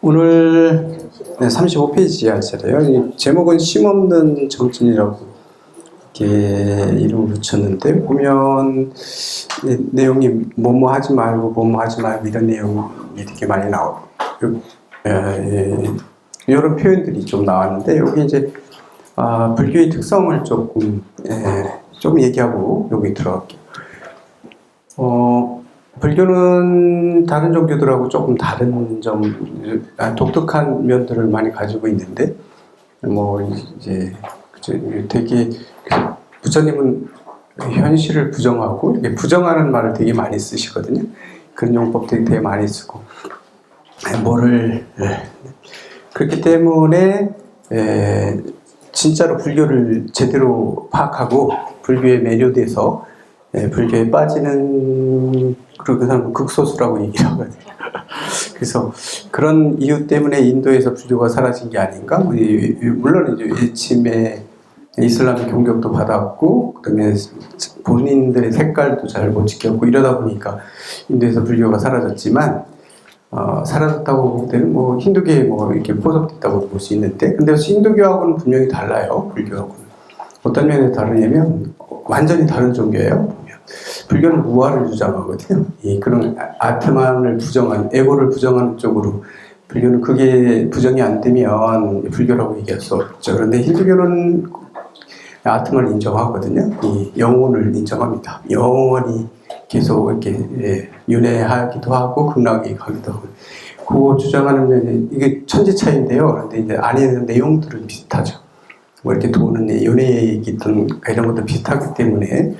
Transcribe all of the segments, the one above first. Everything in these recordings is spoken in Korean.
오늘 35페이지 할 차례요. 제목은 쉼없는 정진이라고 이렇게 이름을 붙였는데, 보면 내용이 뭐뭐 하지 말고 뭐뭐 하지 말고 이런 내용이 되게 많이 나오고, 이런 표현들이 좀 나왔는데, 여기 이제 불교의 특성을 조금 얘기하고 여기 들어갈게요. 불교는 다른 종교들하고 조금 다른 점, 독특한 면들을 많이 가지고 있는데, 이제 되게 부처님은 현실을 부정하고 이렇게 부정하는 말을 되게 많이 쓰시거든요. 그런 용법들이 되게 많이 쓰고, 그렇기 때문에 진짜로 불교를 제대로 파악하고 불교에 매료돼서 불교에 빠지는 그 사람은 극소수라고 얘기를 하거든요. 그래서 그런 이유 때문에 인도에서 불교가 사라진 게 아닌가? 물론 이제 예침에 이슬람 경격도 받았고, 그다음에 본인들의 색깔도 잘 못 지켰고 이러다 보니까 인도에서 불교가 사라졌지만, 사라졌다고 볼 때는 힌두교에 이렇게 포섭됐다고 볼 수 있는데, 근데 힌두교하고는 분명히 달라요. 불교하고는 어떤 면에 다르냐면 완전히 다른 종교예요. 불교는 무아를 주장하거든요. 그런 아트만을 부정한, 에고를 부정하는 쪽으로, 불교는 그게 부정이 안 되면 불교라고 얘기할 수 없죠. 그런데 힌두교는 아트만을 인정하거든요. 이 영혼을 인정합니다. 영원히 계속 이렇게 윤회하기도 하고 극락에 가기도 하고, 그거 주장하는 면에 이게 천지 차이인데요. 그런데 이제 안에 있는 내용들은 비슷하죠. 이렇게 도는 윤회 얘기든 이런 것도 비슷하기 때문에.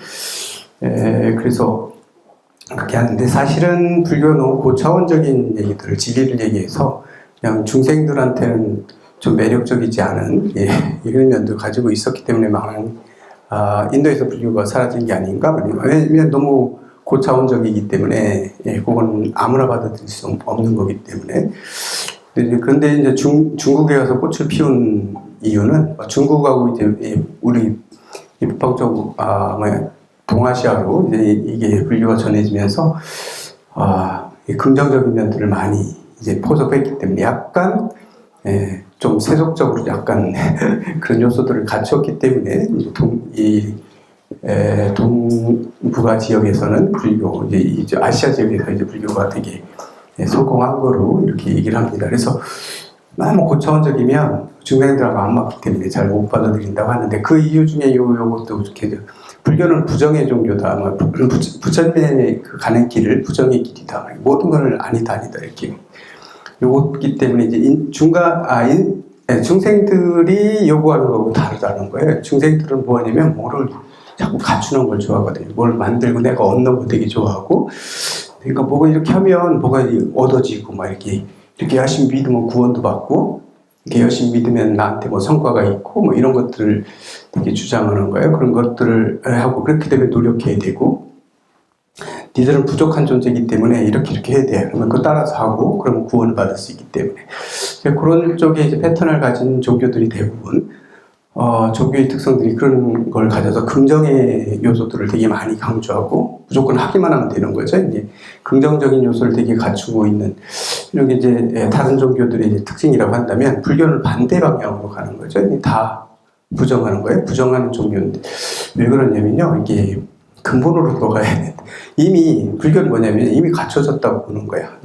그래서 그렇게 하는데, 사실은 불교는 너무 고차원적인 얘기들을, 진리를 얘기해서 그냥 중생들한테는 좀 매력적이지 않은 이런 면도 가지고 있었기 때문에 인도에서 불교가 사라진 게 아닌가. 왜냐면 너무 고차원적이기 때문에, 그건 아무나 받아들일 수 없는 거기 때문에. 그런데 이제 중국에 가서 꽃을 피운 이유는, 중국하고 이제 우리 북방쪽 동아시아로 이게 불교가 전해지면서 긍정적인 면들을 많이 이제 포섭했기 때문에, 약간 좀 세속적으로 약간 그런 요소들을 갖췄기 때문에, 동북아 지역에서는 불교, 이제 아시아 지역에서 이제 불교가 되게 성공한 거로 이렇게 얘기를 합니다. 그래서 너무 고차원적이면 중생들하고 안 맞기 때문에 잘 못 받아들인다고 하는데, 그 이유 중에 요것도 이렇게, 불교는 부정의 종교다. 부처님의 그 가는 길을 부정의 길이다. 모든 걸 아니다 이렇게. 요거기 때문에 이제 중생들이 요구하는 거하고 다르다는 거예요. 중생들은 뭐냐면 뭐를 자꾸 갖추는 걸 좋아하거든요. 뭘 만들고 내가 얻는 거 되게 좋아하고, 그러니까 뭐가 이렇게 하면 뭐가 얻어지고 이렇게 열심히 믿으면 구원도 받고, 이렇게 열심히 믿으면 나한테 성과가 있고 이런 것들을 되게 주장하는 거예요. 그런 것들을 하고, 그렇게 되면 노력해야 되고, 니들은 부족한 존재이기 때문에 이렇게 해야 돼. 그러면 그거 따라서 하고, 그러면 구원을 받을 수 있기 때문에. 그런 쪽의 이제 패턴을 가진 종교들이 대부분, 종교의 특성들이 그런 걸 가져서 긍정의 요소들을 되게 많이 강조하고, 무조건 하기만 하면 되는 거죠. 이제 긍정적인 요소를 되게 갖추고 있는, 이런 게 이제 다른 종교들의 이제 특징이라고 한다면, 불교는 반대 방향으로 가는 거죠. 다 부정하는 거예요. 부정하는 종교인데, 왜 그러냐면요, 이게 근본으로 들어가야 돼. 이미 불교는 뭐냐면 이미 갖춰졌다고 보는 거야.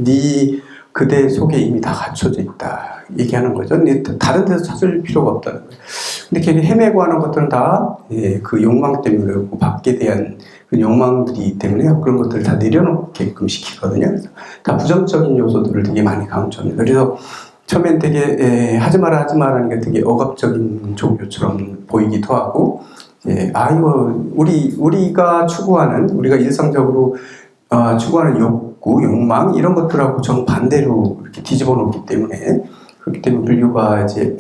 그대 속에 이미 다 갖춰져 있다 얘기하는 거죠. 다른 데서 찾을 필요가 없다는 거예요. 근데 걔네 헤매고 하는 것들은 다 그 욕망 때문에 그렇고, 밖에 대한 그 욕망들이 때문에 그런 것들을 다 내려놓게끔 시키거든요. 그래서 다 부정적인 요소들을 되게 많이 강조합니다. 그래서 처음엔 되게 하지 마라 하는 게 되게 억압적인 종교처럼 보이기도 하고, 이거 우리가 추구하는, 우리가 일상적으로 추구하는 욕구, 욕망 이런 것들하고 정반대로 이렇게 뒤집어 놓기 때문에, 그렇기 때문에 불교가 이제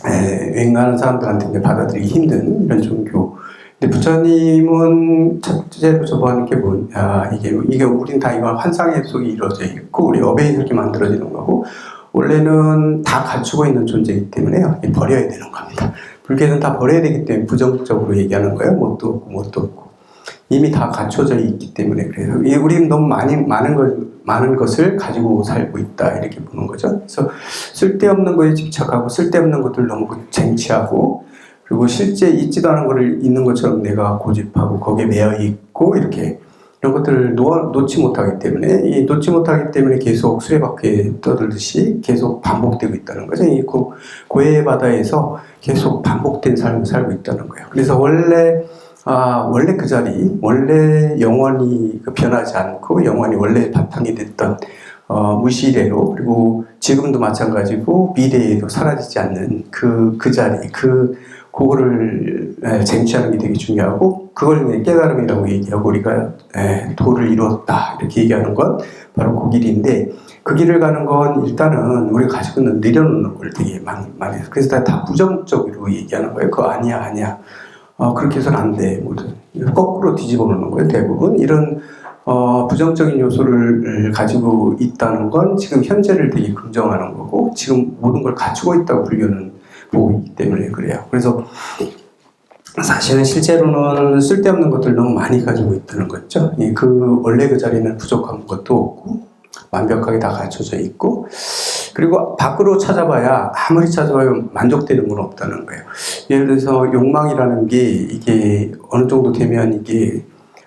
웬만한 사람들한테 이제 받아들이기 힘든 이런 종교. 근데 부처님은 첫째로 저보하는 게 이게 우린 다 이건 환상의 속에 이루어져 있고, 우리 업에 이렇게 만들어지는 거고, 원래는 다 갖추고 있는 존재이기 때문에 버려야 되는 겁니다. 불교는 다 버려야 되기 때문에 부정적으로 얘기하는 거예요. 뭣도 없고. 이미 다 갖춰져 있기 때문에 그래요. 우리는 너무 많은 것을 가지고 살고 있다 이렇게 보는 거죠. 그래서 쓸데없는 거에 집착하고 쓸데없는 것들 너무 쟁취하고 그리고 실제 있지도 않은 것을 있는 것처럼 내가 고집하고 거기에 매여 있고 이렇게 이런 것들을 놓지 못하기 때문에 이 놓지 못하기 때문에 계속 수레바퀴에 떠들듯이 계속 반복되고 있다는 거죠. 이 고해의 바다에서 계속 반복된 삶을 살고 있다는 거예요. 그래서 원래 그 자리, 원래 영원히 변하지 않고 영원히 원래 바탕이 됐던 무시래로 그리고 지금도 마찬가지고 미래에도 사라지지 않는 그 자리, 그거를 쟁취하는 게 되게 중요하고 그걸 깨달음이라고 얘기하고 우리가 도를 이루었다 이렇게 얘기하는 건 바로 그 길인데 그 길을 가는 건 일단은 우리가 가지고 있는 내려놓는 걸 되게 많이 해요. 그래서 다 부정적으로 얘기하는 거예요. 그거 아니야. 그렇게 해서는 안 돼. 모든 거꾸로 뒤집어 놓는 거예요. 대부분 이런 부정적인 요소를 가지고 있다는 건 지금 현재를 되게 긍정하는 거고 지금 모든 걸 갖추고 있다고 불교는 보고 있기 때문에 그래요. 그래서 사실은 실제로는 쓸데없는 것들 너무 많이 가지고 있다는 거죠. 원래 그 자리는 부족한 것도 없고 완벽하게 다 갖춰져 있고 그리고 밖으로 찾아봐야 아무리 찾아봐도 만족되는 건 없다는 거예요. 예를 들어서 욕망이라는 게 이게 어느 정도 되면 이게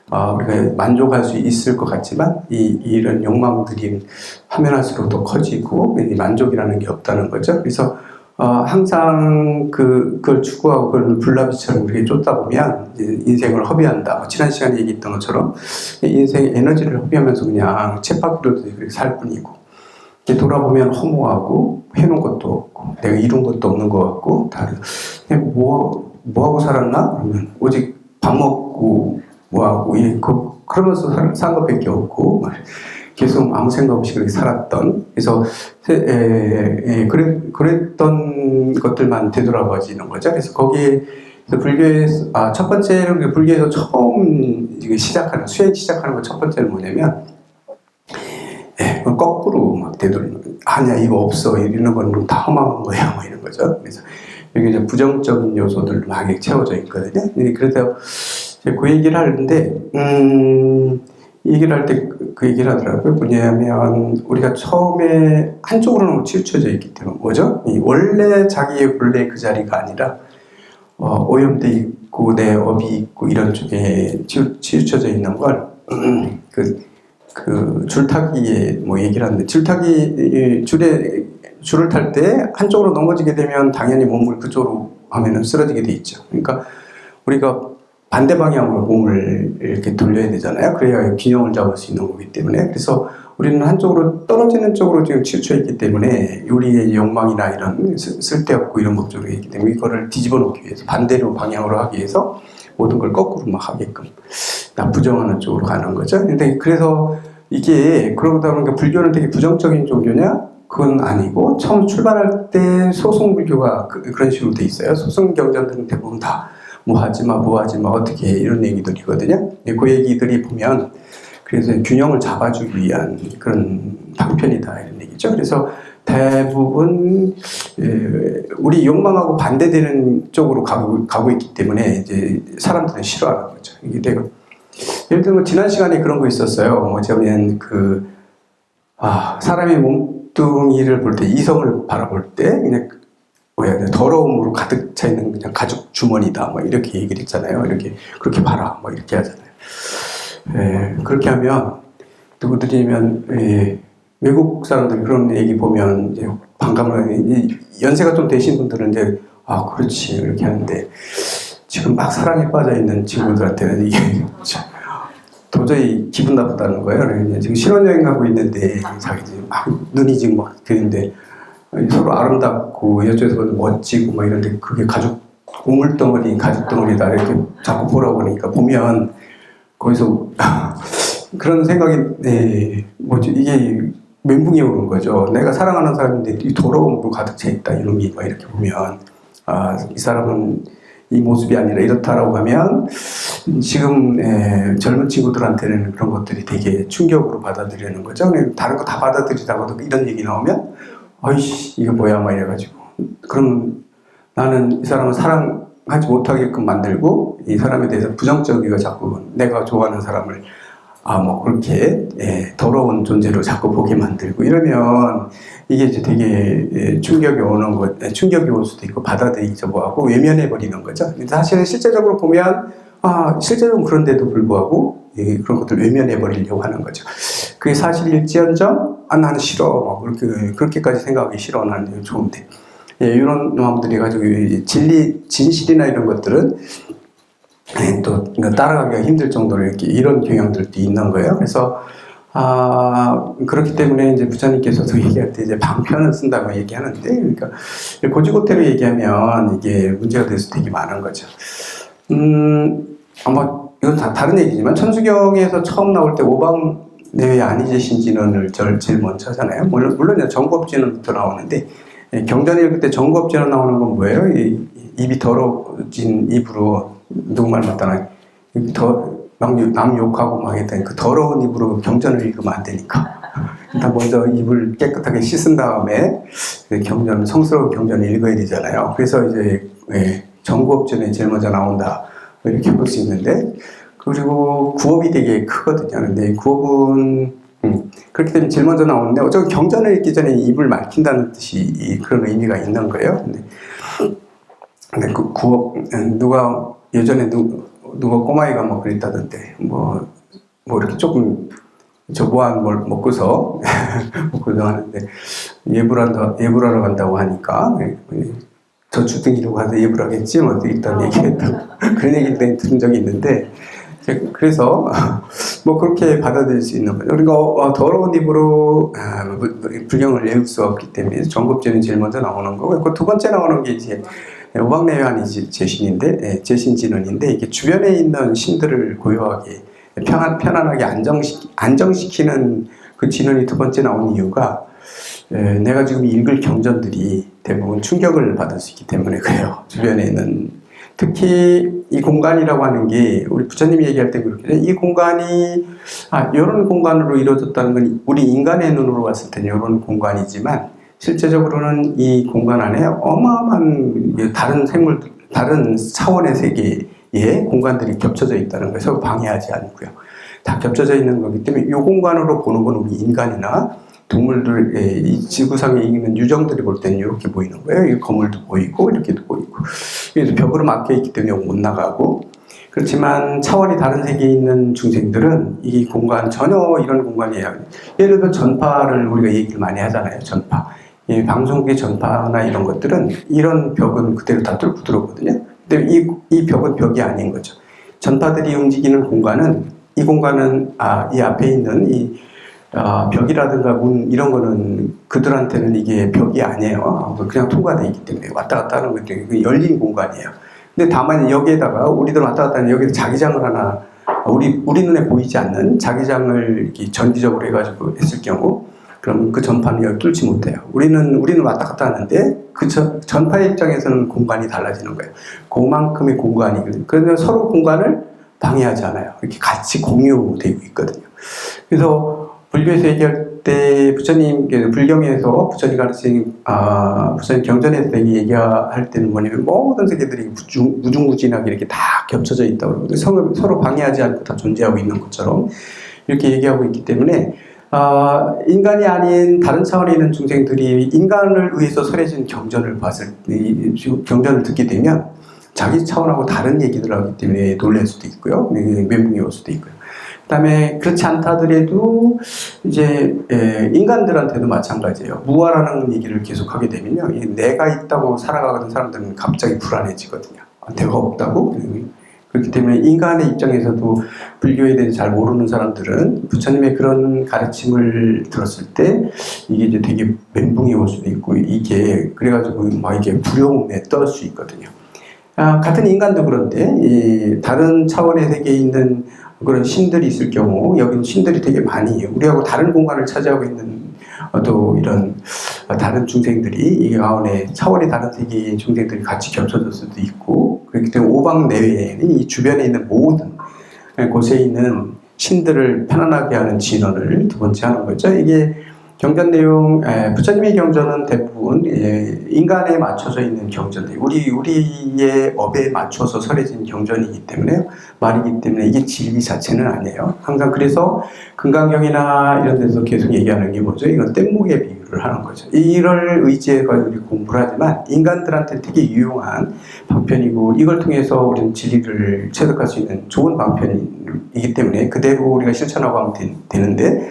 우리가 만족할 수 있을 것 같지만 이런 욕망들이 하면 할수록 더 커지고 만족이라는 게 없다는 거죠. 그래서 항상 그걸 추구하고 그걸 불나비처럼 이렇게 쫓다 보면 인생을 허비한다. 지난 시간에 얘기했던 것처럼 인생의 에너지를 허비하면서 그냥 쳇바퀴로 살 뿐이고 돌아보면 허무하고 해놓은 것도 없고 내가 이룬 것도 없는 것 같고 다른 그냥 뭐하고 살았나? 그러면 오직 밥 먹고 뭐하고 그러면서 산 것밖에 없고 계속 아무 생각 없이 그렇게 살았던 그래서 그랬던 것들만 되돌아봐지는 거죠. 그래서 거기에 불교에서 첫 번째는 불교에서 처음 시작하는 수행 시작하는 거 첫 번째는 뭐냐면 거꾸로 막 되돌리는 아니야 이거 없어 이러는 건 다 허망한 거야 뭐 이런 거죠. 그래서 여기 이제 부정적인 요소들 막 채워져 있거든요. 그래서 그 얘기를 하는데 얘기를 할 때 그 얘기를 하더라고요. 뭐냐면 우리가 처음에 한쪽으로는 치우쳐져 있기 때문에 뭐죠? 원래 자기의 본래 그 자리가 아니라 오염돼 있고 내 업이 있고 이런 쪽에 치우쳐져 있는 걸 그 줄타기에 뭐 얘기를 하는데 줄을 탈 때 한쪽으로 넘어지게 되면 당연히 몸을 그쪽으로 하면은 쓰러지게 돼 있죠. 그러니까 우리가 반대 방향으로 몸을 이렇게 돌려야 되잖아요. 그래야 균형을 잡을 수 있는 거기 때문에 그래서 우리는 한쪽으로 떨어지는 쪽으로 지금 치우쳐 있기 때문에 우리의 욕망이나 이런 쓸데없고 이런 것들이 있기 때문에 이거를 뒤집어 놓기 위해서 반대로 방향으로 하기 위해서 모든 걸 거꾸로 막 하게끔 부정하는 쪽으로 가는 거죠. 근데 그래서 이게 그러다 보니까 불교는 되게 부정적인 종교냐? 그건 아니고 처음 출발할 때 소송 불교가 그런 식으로 돼 있어요. 소송 경전들은 대부분 다 뭐 하지마 어떻게 이런 얘기들이거든요. 그 얘기들이 보면 그래서 균형을 잡아주기 위한 그런 방편이다 이런 얘기죠. 그래서 대부분 우리 욕망하고 반대되는 쪽으로 가고 있기 때문에 이제 사람들은 싫어하는 거죠. 이게 내가 예를 들면 지난 시간에 그런 거 있었어요. 뭐냐면 사람의 몸뚱이를 볼 때 이성을 바라볼 때 그냥 더러움으로 가득 차 있는 그냥 가죽 주머니다 뭐 이렇게 얘기를 했잖아요. 그렇게 봐라 뭐 이렇게 하잖아요. 그렇게 하면 누구들이면 외국 사람들 그런 얘기 보면 이제 반감을 하는 연세가 좀 되신 분들은 이제 그렇지 이렇게 하는데 지금 막 사랑에 빠져 있는 친구들한테는 이게 도저히 기분 나쁘다는 거예요. 지금 신혼여행 가고 있는데 자기 막 눈이 지금 막 그런데 서로 아름답고 여쪽에서 멋지고 막 이런데 그게 우물덩어리 가죽덩어리다 이렇게 자꾸 보라고 하니까 보면 거기서 그런 생각이 이게 멘붕이 오는 거죠. 내가 사랑하는 사람인데 이 더러움으로 가득 차 있다 이놈이 막 이렇게 보면 이 사람은 이 모습이 아니라 이렇다라고 하면 지금 젊은 친구들한테는 그런 것들이 되게 충격으로 받아들이는 거죠. 다른 거 다 받아들이다가도 이런 얘기 나오면 어이씨 이거 뭐야 막 이래가지고 그럼 나는 이 사람을 하지 못하게끔 만들고 이 사람에 대해서 부정적이고 자꾸 내가 좋아하는 사람을 뭐 그렇게 더러운 존재로 자꾸 보게 만들고 이러면 이게 이제 되게 충격이 오는 거, 충격이 올 수도 있고 받아들이기도 뭐하고 외면해 버리는 거죠. 사실은 실제적으로 보면 실제로는 그런데도 불구하고 그런 것들 외면해 버리려고 하는 거죠. 그게 사실일지언정 나는 싫어 그렇게까지 생각하기 싫어 나는 좋은데 이런 마음들이 가지고 진실이나 이런 것들은 또 따라가기가 힘들 정도로 이렇게 이런 경향들도 있는 거예요. 그래서 그렇기 때문에 이제 부처님께서도 얘기할 때 이제 방편을 쓴다고 얘기하는데, 그러니까 고지고대로 얘기하면 이게 문제가 될 수 되게 많은 거죠. 아마 이건 다 다른 얘기지만 천수경에서 처음 나올 때 오방내외 아니제신진언을 제일 먼저 하잖아요. 물론 정법진언부터 나오는데 경전 읽을 때 정법진언 나오는 건 뭐예요? 입이 더러워진 입으로 누구 말 맞다나 남 욕하고 막 했더니 그 더러운 입으로 경전을 읽으면 안 되니까 일단 먼저 입을 깨끗하게 씻은 다음에 성스러운 경전을 읽어야 되잖아요. 그래서 이제 정구업전에 제일 먼저 나온다 이렇게 볼 수 있는데, 그리고 구업이 되게 크거든요. 근데 구업은 그렇기 때문에 제일 먼저 나오는데 어차피 경전을 읽기 전에 입을 막힌다는 뜻이 그런 의미가 있는 거예요. 근데 그 구업 누가 예전에 누가 꼬마이가 뭐 그랬다던데 뭐 이렇게 조금 저보한 뭘 먹고서 하는데 예불하러 간다고 하니까 저 주둥이로 가서 예불하겠지 뭐 일단 얘기했다고 그런 얘기를 들은 적이 있는데, 그래서 뭐 그렇게 받아들일 수 있는 거죠. 그러니까 더러운 입으로 불경을 외울 수 없기 때문에 정법제는 제일 먼저 나오는 거고, 그 두 번째 나오는 게 이제 오방내외한 제신인데, 제신진언인데, 이게 주변에 있는 신들을 고요하게 편안하게 안정시키는 그 진언이 두 번째 나온 이유가 내가 지금 읽을 경전들이 대부분 충격을 받을 수 있기 때문에 그래요. 주변에 있는 특히 이 공간이라고 하는 게 우리 부처님이 얘기할 때 그렇게 이 공간이 이런 공간으로 이루어졌다는 건 우리 인간의 눈으로 봤을 때는 이런 공간이지만 실제적으로는 이 공간 안에 어마어마한 다른 차원의 세계의 공간들이 겹쳐져 있다는 것을 방해하지 않고요. 다 겹쳐져 있는 거기 때문에 이 공간으로 보는 건 우리 인간이나 동물들, 이 지구상에 있는 유정들이 볼 때는 이렇게 보이는 거예요. 이 거물도 보이고 이렇게도 보이고. 그래서 벽으로 막혀 있기 때문에 못 나가고. 그렇지만 차원이 다른 세계에 있는 중생들은 이 공간 전혀 이런 공간이에요. 예를 들어 전파를 우리가 얘기를 많이 하잖아요. 전파. 이 방송국의 전파나 이런 것들은 이런 벽은 그대로 다 뚫고 들어오거든요. 근데 이 벽은 벽이 아닌 거죠. 전파들이 움직이는 공간은 이 공간은 이 앞에 있는 이 벽이라든가 문 이런 거는 그들한테는 이게 벽이 아니에요. 그냥 통과되어 있기 때문에 왔다 갔다 하는 것도 열린 공간이에요. 근데 다만 여기에다가 우리들 왔다 갔다 하는 여기서 자기장을 하나 우리 눈에 보이지 않는 자기장을 이렇게 전기적으로 해가지고 했을 경우 그러면 그 전파는 뚫지 못해요. 우리는 왔다 갔다 하는데 그 전파의 입장에서는 공간이 달라지는 거예요. 그만큼의 공간이. 그래서 서로 공간을 방해하지 않아요. 이렇게 같이 공유되고 있거든요. 그래서 불교에서 얘기할 때 불경에서 부처님 가르친 부처님 경전에서 얘기할 때는 뭐냐면 모든 세계들이 무중무진하게 이렇게 다 겹쳐져 있다고 그러고 서로 방해하지 않고 다 존재하고 있는 것처럼 이렇게 얘기하고 있기 때문에 인간이 아닌 다른 차원에 있는 중생들이 인간을 위해서 설해진 경전을 경전을 듣게 되면 자기 차원하고 다른 얘기들을 하기 때문에 놀랄 수도 있고요. 멘붕이 올 수도 있고요. 그 다음에 그렇지 않다 하더라도 이제 인간들한테도 마찬가지예요. 무아라는 얘기를 계속 하게 되면요. 내가 있다고 살아가는 사람들은 갑자기 불안해지거든요. 내가 없다고? 그렇기 때문에 인간의 입장에서도 불교에 대해서 잘 모르는 사람들은 부처님의 그런 가르침을 들었을 때 이게 이제 되게 멘붕이 올 수도 있고 이게 그래가지고 막 이게 두려움에 떨 수 있거든요. 같은 인간도 그런데 다른 차원의 세계에 있는 그런 신들이 있을 경우 여기는 신들이 되게 많이 우리하고 다른 공간을 차지하고 있는 또 이런 다른 중생들이 이 가운데 차원이 다른 세계의 중생들이 같이 겹쳐질 수도 있고, 그렇기 때문에 오방내외에는 이 주변에 있는 모든 곳에 있는 신들을 편안하게 하는 진언을 두 번째 하는 거죠. 이게 경전 내용, 부처님의 경전은 대부분 인간에 맞춰져 있는 경전들, 우리의 업에 맞춰서 설해진 경전이기 때문에, 말이기 때문에 이게 진리 자체는 아니에요. 항상 그래서 금강경이나 이런 데서 계속 얘기하는 게 뭐죠? 이건 뗏목의 비유를 하는 거죠. 이를 의지해서 우리 공부를 하지만 인간들한테 되게 유용한 방편이고, 이걸 통해서 우리는 진리를 체득할 수 있는 좋은 방편이기 때문에 그대로 우리가 실천하고 하면 되는데,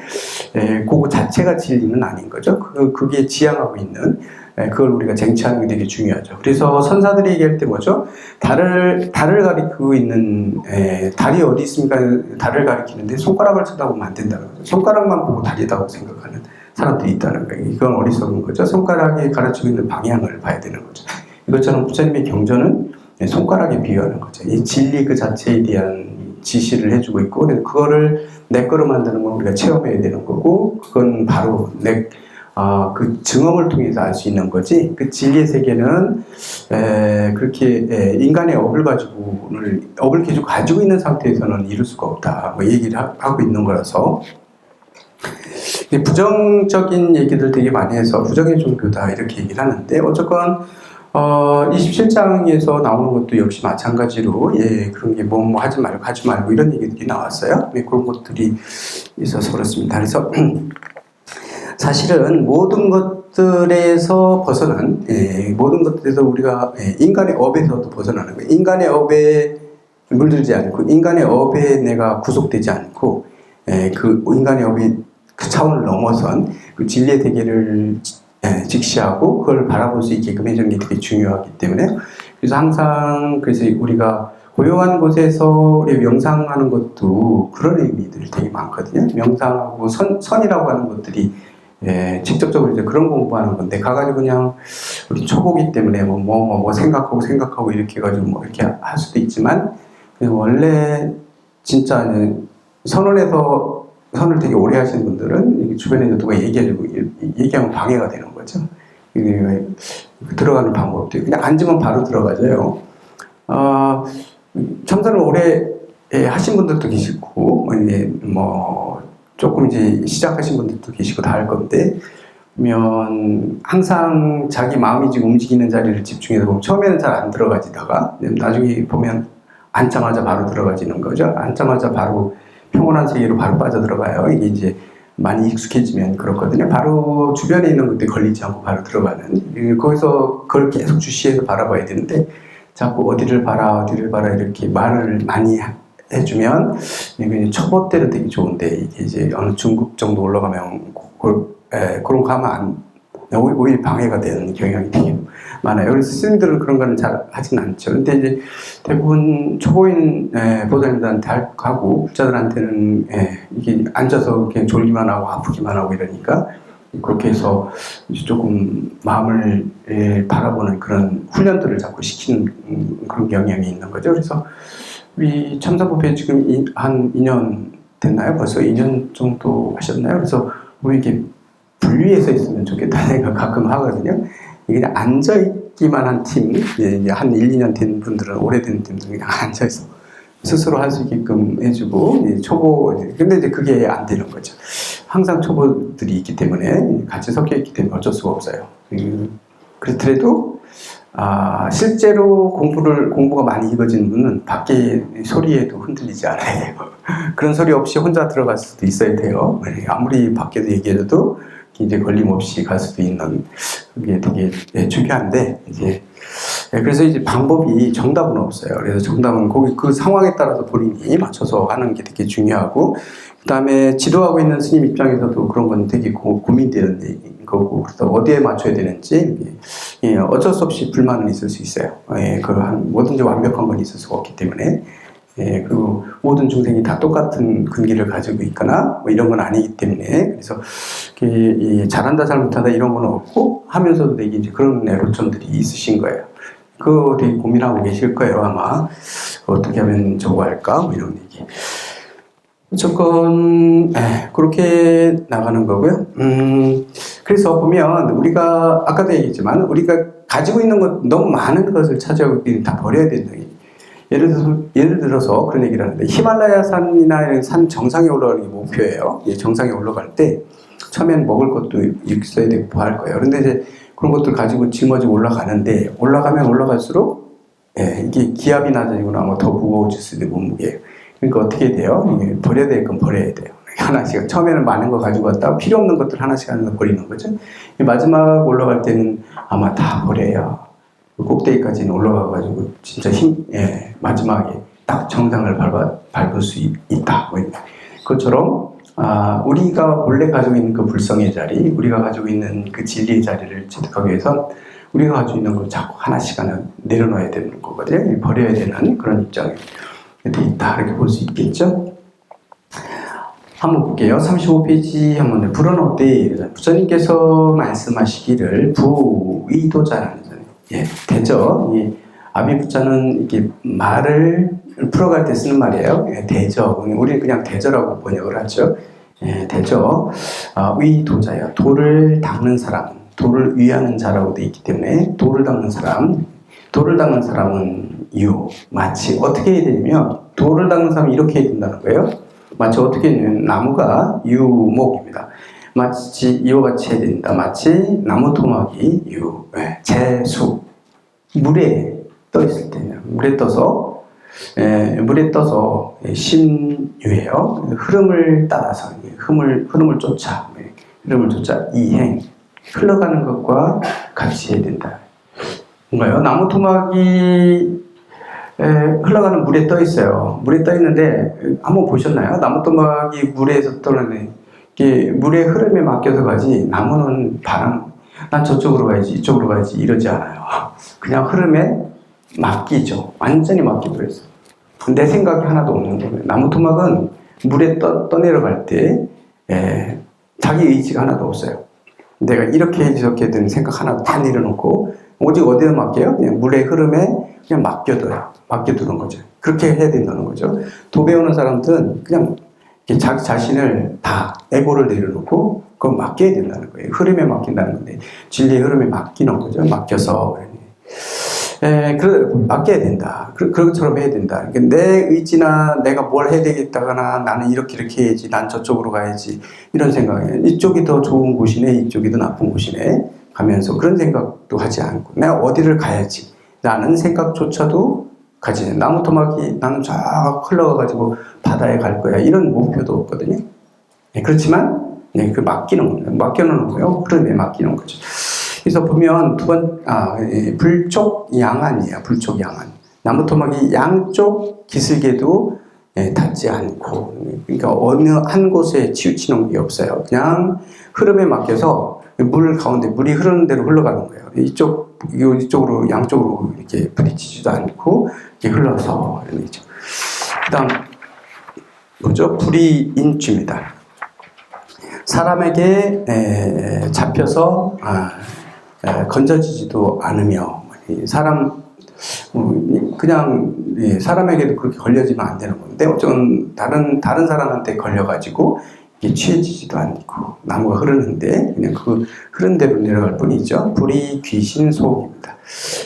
그거 자체가 진리는 아닌 거죠. 그게 지향하고 있는, 그걸 우리가 쟁취하는 게 되게 중요하죠. 그래서 선사들이 얘기할 때 뭐죠? 달을 가리키고 있는, 달이 어디 있습니까? 달을 가리키는데 손가락을 쳐다보면 안 된다는 거죠. 손가락만 보고 달이라고 생각하는 사람들이 있다는 거예요. 이건 어리석은 거죠. 손가락이 가르치고 있는 방향을 봐야 되는 거죠. 이것처럼 부처님의 경전은 손가락에 비유하는 거죠. 이 진리 그 자체에 대한 지시를 해주고 있고, 그거를 내 거로 만드는 건 우리가 체험해야 되는 거고, 그건 바로 그 증험을 통해서 알 수 있는 거지. 그 진리의 세계는 그렇게 인간의 업을 계속 가지고 있는 상태에서는 이룰 수가 없다. 뭐 얘기를 하고 있는 거라서. 부정적인 얘기들 되게 많이 해서 부정의 종교다 이렇게 얘기를 하는데, 어쨌건 27장에서 나오는 것도 역시 마찬가지로, 그런 게 뭐 하지 말고 이런 얘기들이 나왔어요. 그런 것들이 있어서 그렇습니다. 그래서 사실은 모든 것들에서 벗어난, 모든 것들에서 우리가 인간의 업에서도 벗어나는 거예요. 인간의 업에 물들지 않고, 인간의 업에 내가 구속되지 않고, 그 인간의 업이 그 차원을 넘어선 그 진리의 세계를 직시하고 그걸 바라볼 수 있게끔 해주는 게 되게 중요하기 때문에, 그래서 항상 우리가 고요한 곳에서 우리 명상하는 것도 그런 의미들이 되게 많거든요. 명상하고 선이라고 하는 것들이 직접적으로 이제 그런 공부하는 건데, 가가지고 그냥 우리 초보기 때문에 뭐 생각하고 이렇게 해가지고 뭐 이렇게 할 수도 있지만, 원래 진짜 선원에서 선을 되게 오래 하시는 분들은 주변에 누가 얘기하면 방해가 되는 거죠. 들어가는 방법도 그냥 앉으면 바로 들어가져요. 참선을 오래 하신 분들도 계시고, 뭐 조금 이제 시작하신 분들도 계시고 다 할 건데, 보면 항상 자기 마음이 지금 움직이는 자리를 집중해서 보면 처음에는 잘 안 들어가지다가 나중에 보면 앉자마자 바로 들어가지는 거죠. 앉자마자 바로 평온한 세계로 바로 빠져들어가요. 이게 이제 많이 익숙해지면 그렇거든요. 바로 주변에 있는 것들이 걸리지 않고 바로 들어가는. 거기서 그걸 계속 주시해서 바라봐야 되는데, 자꾸 어디를 봐라 이렇게 말을 많이 해주면, 초보 때는 되게 좋은데, 이게 이제 어느 중급 정도 올라가면, 그런 거 하면 오히려 방해가 되는 경향이 되게 많아요. 그래서 스님들은 그런 거는 잘 하진 않죠. 근데 이제 대부분 초보인 보살님들한테 하고 부자들한테는 이게 앉아서 그냥 졸기만 하고 아프기만 하고 이러니까, 그렇게 해서 이제 조금 마음을 바라보는 그런 훈련들을 자꾸 시키는 그런 경향이 있는 거죠. 그래서 우리 참사법회 지금 한 2년 됐나요? 벌써 2년 정도 하셨나요? 그래서 뭐 이렇게 분리해서 있으면 좋겠다는 생각 가끔 하거든요. 이게 그냥 앉아있기만 한 팀, 한 1, 2년 된 분들은, 오래된 팀들은 그냥 앉아서 스스로 할 수 있게끔 해주고, 근데 이제 그게 안 되는 거죠. 항상 초보들이 있기 때문에, 같이 섞여 있기 때문에 어쩔 수가 없어요. 그렇더라도, 실제로 공부가 많이 익어지는 분은 밖에 소리에도 흔들리지 않아야 돼요. 그런 소리 없이 혼자 들어갈 수도 있어야 돼요. 아무리 밖에서 얘기해도 이제 걸림없이 갈 수도 있는, 그게 되게 중요한데, 그래서 이제 방법이 정답은 없어요. 그래서 정답은 그 상황에 따라서 본인이 맞춰서 하는 게 되게 중요하고, 그 다음에 지도하고 있는 스님 입장에서도 그런 건 되게 고민되는 거고, 그래서 어디에 맞춰야 되는지, 어쩔 수 없이 불만은 있을 수 있어요. 뭐든지 완벽한 건 있을 수가 없기 때문에. 그리고 모든 중생이 다 똑같은 근기를 가지고 있거나 뭐 이런 건 아니기 때문에, 그래서 잘한다 잘못한다 이런 건 없고, 하면서도 되게 이제 그런 애로점들이 있으신 거예요. 그거 되게 고민하고 계실 거예요, 아마. 어떻게 하면 저거 할까? 뭐 이런 얘기. 무조건 그렇게 나가는 거고요. 그래서 보면 우리가 아까도 얘기했지만, 우리가 가지고 있는 것 너무 많은 것을 차지하고 있기 때문에 다 버려야 된다. 예를 들어서 그런 얘기를 하는데, 히말라야 산이나 이런 산 정상에 올라가는 게 목표예요. 정상에 올라갈 때 처음엔 먹을 것도 있어야 되고 할 거예요. 그런데 이제 그런 것들 가지고 짊어지고 올라가는데 올라가면 올라갈수록 이게 기압이 낮아지거나 뭐 더 무거워질 수 있는 몸무게. 그러니까 어떻게 돼요? 이게 버려야 될 건 버려야 돼요. 하나씩 처음에는 많은 거 가지고 왔다가 필요 없는 것들 하나씩 하나씩 버리는 거죠. 마지막 올라갈 때는 아마 다 버려야 꼭대기까지는 올라가가지고 진짜 마지막에 딱 정상을 밟을 수 있다. 그것처럼 우리가 원래 가지고 있는 그 불성의 자리, 우리가 가지고 있는 그 진리의 자리를 체득하기 위해선 우리가 가지고 있는 걸 자꾸 하나씩 하나 내려놔야 되는 거거든요. 버려야 되는 그런 입장이 있다. 이렇게 볼 수 있겠죠. 한번 볼게요. 35페이지 한번 불어넣되 부처님께서 말씀하시기를 부의도자라는 대저. 아비부자는 이렇게 말을 풀어갈 때 쓰는 말이에요. 대저. 우리는 그냥 대저라고 번역을 하죠. 대저. 의도자요. 도를 닦는 사람, 도를 위하는 자라고 되어 있기 때문에 도를 닦는 사람, 도를 닦는 사람은 마치 어떻게 해야 되냐면 도를 닦는 사람이 이렇게 해야 된다는 거예요. 마치 어떻게 했냐면 나무가 유목입니다. 마치 이와 같이 해야 된다. 마치 나무 토막이 재수 물에 떠 있을 때는 물에 떠서 신유예요. 흐름을 따라서 흐름을 쫓아 이행 흘러가는 것과 같이 해야 된다. 뭔가요? 나무 토막이 흘러가는 물에 떠 있어요. 물에 떠 있는데 한번 보셨나요? 나무 토막이 물에서 떠나는 게 물의 흐름에 맡겨서 가지. 나무는 난 저쪽으로 가야지, 이쪽으로 가야지 이러지 않아요. 그냥 흐름에 맡기죠. 완전히 맡기고 있어요. 내 생각이 하나도 없는 거예요. 나무 토막은 물에 떠내려갈 때 자기 의지가 하나도 없어요. 내가 이렇게 해야지 저렇게 되는 생각 하나도 다 내려놓고 오직 어디에 맡겨요? 그냥 물의 흐름에 그냥 맡겨두는 거죠. 그렇게 해야 된다는 거죠. 도 배우는 사람들은 그냥 자기 자신을 다 에고를 내려놓고 그걸 맡겨야 된다는 거예요. 흐름에 맡긴다는 건데 진리의 흐름에 맡기는 거죠. 맡겨서 맡겨야 된다. 그것처럼 해야 된다. 내 의지나 내가 뭘 해야 되겠다거나 나는 이렇게 해야지, 난 저쪽으로 가야지 이런 생각에 이쪽이 더 좋은 곳이네, 이쪽이 더 나쁜 곳이네 가면서 그런 생각도 하지 않고 내가 어디를 가야지 라는 생각조차도 가지. 나무 토막이 나는 쫙 흘러가가지고 바다에 갈 거야 이런 목표도 없거든요. 그렇지만 맡겨놓는 거예요. 흐름에 맡기는 거죠. 그래서 보면 불촉양안이에요. 불촉양안. 나무 토막이 양쪽 기슭에도 닿지 않고, 그러니까 어느 한 곳에 치우치는 게 없어요. 그냥 흐름에 맡겨서 물 가운데 물이 흐르는 대로 흘러가는 거예요. 이쪽으로 양쪽으로 이렇게 부딪히지도 않고 이렇게 흘러서 이러죠. 그다음 뭐죠? 불이 인주입니다. 사람에게 잡혀서 건져지지도 않으며 사람에게도 그렇게 걸려지면 안 되는 건데 어쩌면 다른 사람한테 걸려가지고 이게 취해지지도 않고 나무가 흐르는데 그냥 그 흐른 대로 내려갈 뿐이죠. 불이 귀신 속입니다.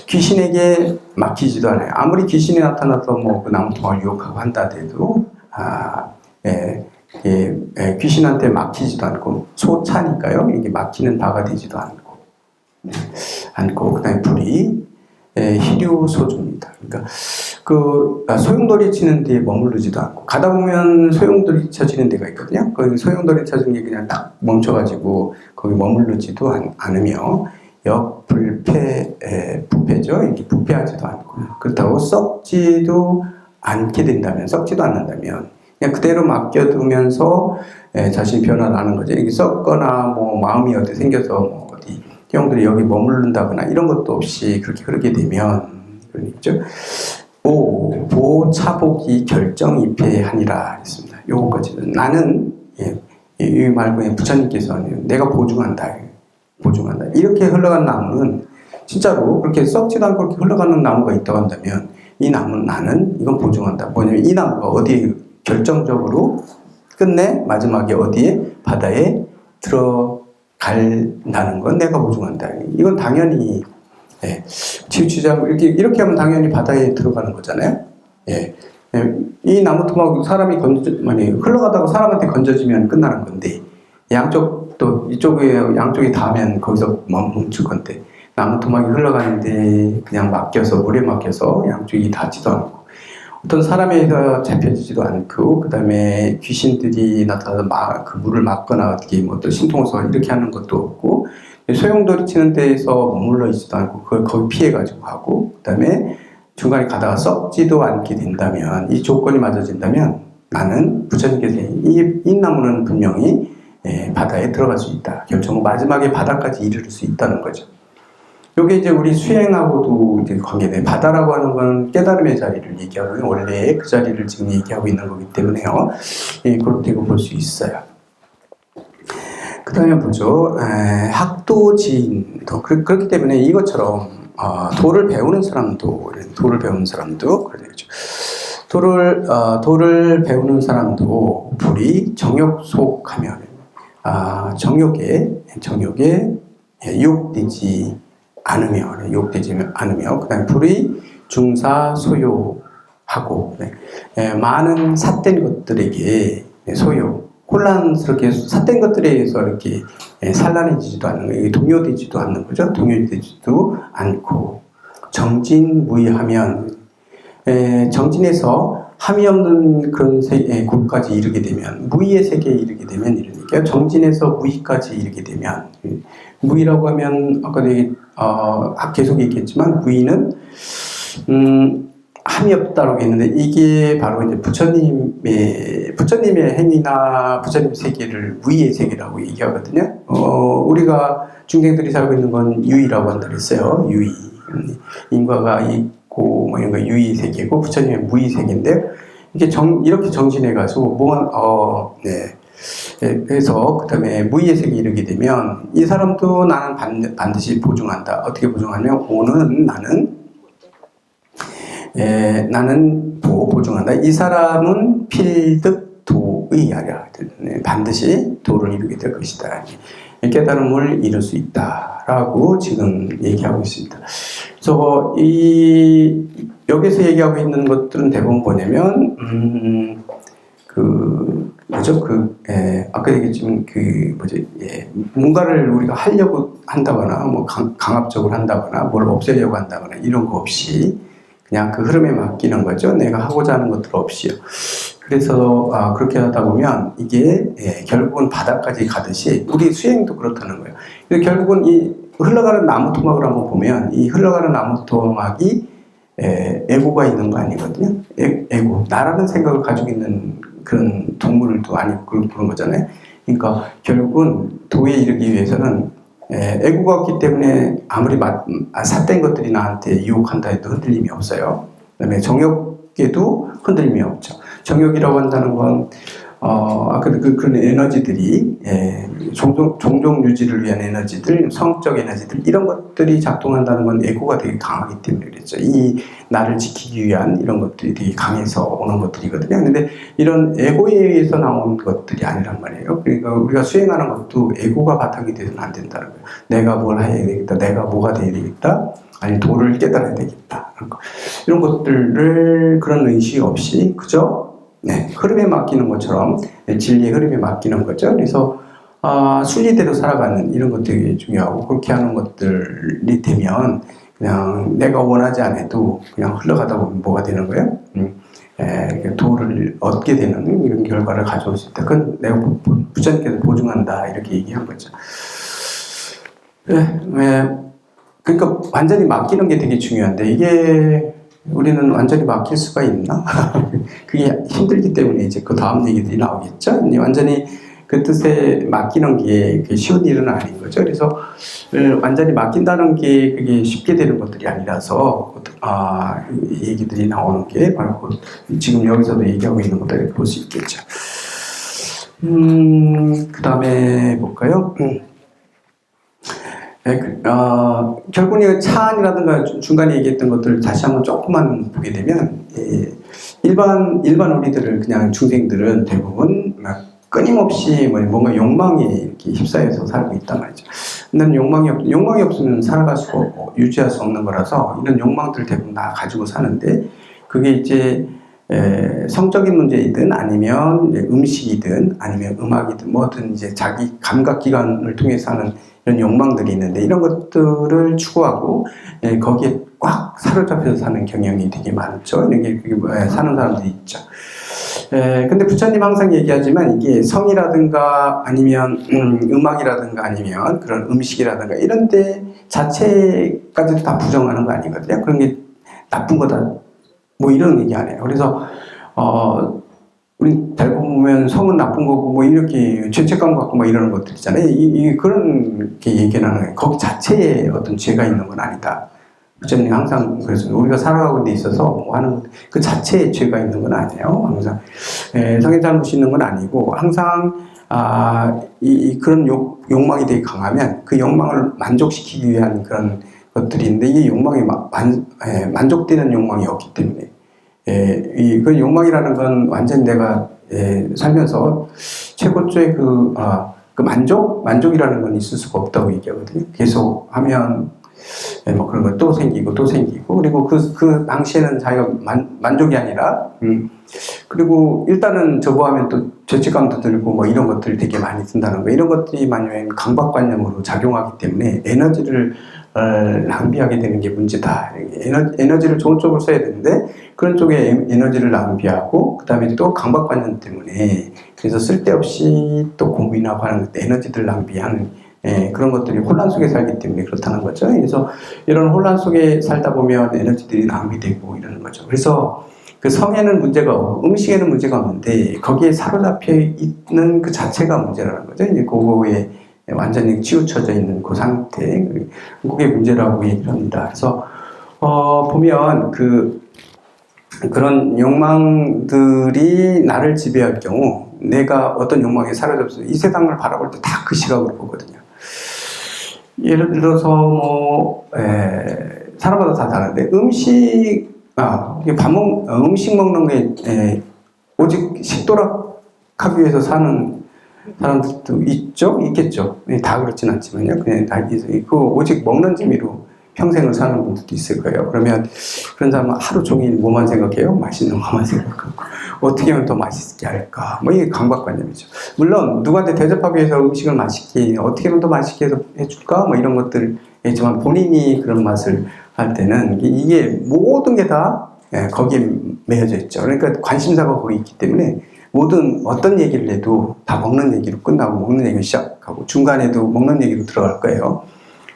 귀신에게 막히지도 않아요. 아무리 귀신이 나타나서 그 나무 토막을 유혹하고 한다 해도 귀신한테 막히지도 않고 소차니까요. 이게 막히는 바가 되지도 않고 그다음에 불이 희류소주입니다. 그러니까 소용돌이 치는 데에 머무르지도 않고 가다 보면 소용돌이 쳐지는 데가 있거든요. 거기 소용돌이 쳐지는 게 그냥 딱 멈춰가지고 거기 머무르지도 않으며 부패죠. 이렇게 부패하지도 않고 그렇다고 썩지도 않는다면 그냥 그대로 맡겨두면서 자신이 변화나는 거죠. 이게 썩거나 마음이 어디 생겨서 어디 형들이 여기 머무른다거나 이런 것도 없이 그렇게 흐르게 되면 그런 있죠. 보차복이 결정이패하니라 했습니다. 요거까지는 나는 이 말고 부처님께서는 내가 보증한다 이렇게 흘러간 나무는 진짜로 그렇게 썩지도 않고 그렇게 흘러가는 나무가 있다고 한다면 이 나무는 나는 이건 보증한다. 뭐냐면 이 나무가 어디에 결정적으로 끝내 마지막에 어디에 바다에 들어간다는 건 내가 보증한다. 이건 당연히 치우치자고 이렇게 하면 당연히 바다에 들어가는 거잖아요. 이 나무 토막 사람이 흘러가다가 사람한테 건져지면 끝나는 건데 양쪽 또 이쪽에 양쪽이 닿으면 거기서 멈출 건데 나무 토막이 흘러가는데 그냥 맡겨서 물에 맡겨서 양쪽이 닿지도 않고 어떤 사람에서 잡혀지지도 않고 그 다음에 귀신들이 나타나서 그 물을 막거나 어떻게 뭐 또 신통서 이렇게 하는 것도 없고 소용돌이 치는 데에서 머물러 있지도 않고 그걸 거기 피해가지고 하고 그 다음에 중간에 가다가 썩지도 않게 된다면 이 조건이 맞아진다면 나는 부처님께서 이 나무는 분명히 바다에 들어갈 수 있다. 결국 마지막에 바다까지 이르를 수 있다는 거죠. 이게 이제 우리 수행하고도 이제 관계돼. 바다라고 하는 건 깨달음의 자리를 얘기하고 원래 그 자리를 지금 얘기하고 있는 거기 때문에요. 그렇게 볼 수 있어요. 그 다음에 보죠. 학도지인도 그렇기 때문에 이것처럼 도를 배우는 사람도 그러죠. 도를 배우는 사람도 불이 정욕속하면 정욕에 유혹되지 않으며 그다음에 불의 중사소요하고 많은 삿된 것들에게 혼란스럽게 삿된 것들에 의해서 이렇게 산란해지지도 않는 거예요. 동요되지도 않는 거죠. 동요되지도 않고 정진무의하면 정진에서 함이 없는 그런 곳까지 이르게 되면 무의의 세계에 이르게 되면 이러니까 정진에서 무의까지 이르게 되면 무의라고 하면 아까도 계속 얘기했지만 무의는 함이 없다라고 했는데 이게 바로 이제 부처님의 행위나 부처님 세계를 무의의 세계라고 얘기하거든요. 우리가 중생들이 살고 있는 건 유의라고 한다고 했어요. 유의. 인과가 있고 뭐 이런 거 유의 세계고 부처님의 무의 세계인데 이게 이렇게 정진해가지고 그래서 그 다음에 무의의 세계에 이르게 되면 이 사람도 나는 반드시 보증한다. 어떻게 보증하냐면 오는 나는 보증한다. 이 사람은 필득도의하랴. 반드시 도를 이루게 될 것이다. 깨달음을 이룰 수 있다라고 지금 얘기하고 있습니다. 그래서 여기서 얘기하고 있는 것들은 대부분 뭐냐면 아까 얘기했지만 뭔가를 우리가 하려고 한다거나 뭐 강압적으로 한다거나 뭘 없애려고 한다거나 이런 거 없이 그냥 그 흐름에 맡기는 거죠. 내가 하고자 하는 것들 없이요. 그래서 그렇게 하다 보면 이게 결국은 바다까지 가듯이 우리 수행도 그렇다는 거예요. 그래서 결국은 이 흘러가는 나무 토막을 한번 보면 이 흘러가는 나무 토막이 에고가 있는 거 아니거든요. 에고 나라는 생각을 가지고 있는 그런 동물도 아니고 그런 거잖아요. 그러니까 결국은 도에 이르기 위해서는 에고가 없기 때문에 아무리 삿된 것들이 나한테 유혹한다 해도 흔들림이 없어요. 그다음에 정욕에도 흔들림이 없죠. 정욕이라고 한다는 건 아까 그런 에너지들이 종종 유지를 위한 에너지들, 성적 에너지들 이런 것들이 작동한다는 건 에고가 되게 강하기 때문에 그랬죠. 이 나를 지키기 위한 이런 것들이 되게 강해서 오는 것들이거든요. 그런데 이런 에고에 의해서 나온 것들이 아니란 말이에요. 그러니까 우리가 수행하는 것도 에고가 바탕이 돼서는 안 된다는 거예요. 내가 뭘 해야 되겠다, 내가 뭐가 돼야 되겠다, 아니 도를 깨달아야 되겠다. 이런 것들을 그런 의식 없이 그저 흐름에 맡기는 것처럼 진리의 흐름에 맡기는 거죠. 그래서 순리대로 살아가는 이런 것들이 중요하고 그렇게 하는 것들이 되면 그냥 내가 원하지 않아도 그냥 흘러가다 보면 뭐가 되는 거예요? 도를 얻게 되는 이런 결과를 가져올 수 있다. 그건 내가 부처님께서 보증한다 이렇게 얘기한 거죠. 그러니까 완전히 맡기는 게 되게 중요한데 이게 우리는 완전히 맡길 수가 있나? 그게 힘들기 때문에 이제 그 다음 얘기들이 나오겠죠? 완전히 그 뜻에 맡기는 게 쉬운 일은 아닌 거죠. 그래서 완전히 맡긴다는 게 그게 쉽게 되는 것들이 아니라서 얘기들이 나오는 게 바로 지금 여기서도 얘기하고 있는 것들 볼 수 있겠죠. 그 다음에 볼까요? 결국은 차 안이라든가 중간에 얘기했던 것들을 다시 한번 조금만 보게 되면 일반 우리들을 그냥 중생들은 대부분 막 끊임없이 뭔가 욕망에 이렇게 휩싸여서 살고 있단 말이죠. 근데 욕망이 없으면 살아갈 수가 없고 유지할 수 없는 거라서 이런 욕망들 대부분 다 가지고 사는데 그게 이제 성적인 문제이든 아니면 음식이든 아니면 음악이든 뭐든 이제 자기 감각기관을 통해서 하는 이런 욕망들이 있는데 이런 것들을 추구하고 거기에 꽉 사로잡혀서 사는 경향이 되게 많죠. 이게 사는 사람들이 있죠. 근데 부처님 항상 얘기하지만 이게 성이라든가 아니면 음악이라든가 아니면 그런 음식이라든가 이런 데 자체까지도 다 부정하는 거 아니거든요. 그런 게 나쁜 거다. 뭐 이런 얘기 안 해요. 그래서 우리 대부분 보면 성은 나쁜 거고 뭐 이렇게 죄책감 갖고 뭐 이러는 것들 있잖아요. 그런 게 얘기는 하는 거예요. 거기 자체에 어떤 죄가 있는 건 아니다. 부처님 항상 그래서 우리가 살아가는 데 있어서 뭐 하는 그 자체에 죄가 있는 건 아니에요. 항상 성의 잘못이 있는 건 아니고 항상 그런 욕망이 되게 강하면 그 욕망을 만족시키기 위한 그런 것들이 있는데 이게 욕망이 만족되는 욕망이 없기 때문에 그 욕망이라는 건 완전 내가 살면서 최고조의 그 만족이라는 건 있을 수가 없다고 얘기하거든요. 계속 하면 뭐 그런 거 또 생기고 또 생기고 그리고 그 당시에는 자기가 만족이 아니라 그리고 일단은 저거 하면 또 죄책감도 들고 뭐 이런 것들이 되게 많이 든다는 거 이런 것들이 만약에 강박관념으로 작용하기 때문에 에너지를 낭비하게 되는 게 문제다. 에너지를 좋은 쪽으로 써야 되는데 그런 쪽에 에너지를 낭비하고 그 다음에 또 강박관념 때문에 그래서 쓸데없이 또 고민하고 하는 에너지들 낭비하는 그런 것들이 혼란 속에 살기 때문에 그렇다는 거죠. 그래서 이런 혼란 속에 살다 보면 에너지들이 낭비되고 이러는 거죠. 그래서 그 성에는 문제가 없고 음식에는 문제가 없는데 거기에 사로잡혀 있는 그 자체가 문제라는 거죠. 이제 그거에 완전히 치우쳐져 있는 그 상태, 그게 문제라고 얘기를 합니다. 그래서 보면 그런 욕망들이 나를 지배할 경우 내가 어떤 욕망에 사로잡혀서 이 세상을 바라볼 때 다 그 시각으로 보거든요. 예를 들어서 사람마다 다 다른데 음식 먹는 게 오직 식도락하기 위해서 사는 사람들도 있겠죠. 다 그렇진 않지만요. 그냥 다 오직 먹는 재미로 평생을 사는 분들도 있을 거예요. 그러면 그런 사람은 하루 종일 뭐만 생각해요? 맛있는 것만 생각하고 어떻게 하면 더 맛있게 할까? 뭐 이게 강박관념이죠. 물론 누구한테 대접하기 위해서 음식을 맛있게 어떻게 하면 더 맛있게 해줄까? 뭐 이런 것들이지만 본인이 그런 맛을 할 때는 이게 모든 게 다 거기에 매여져 있죠. 그러니까 관심사가 거기 있기 때문에 어떤 얘기를 해도 다 먹는 얘기로 끝나고 먹는 얘기를 시작하고 중간에도 먹는 얘기로 들어갈 거예요.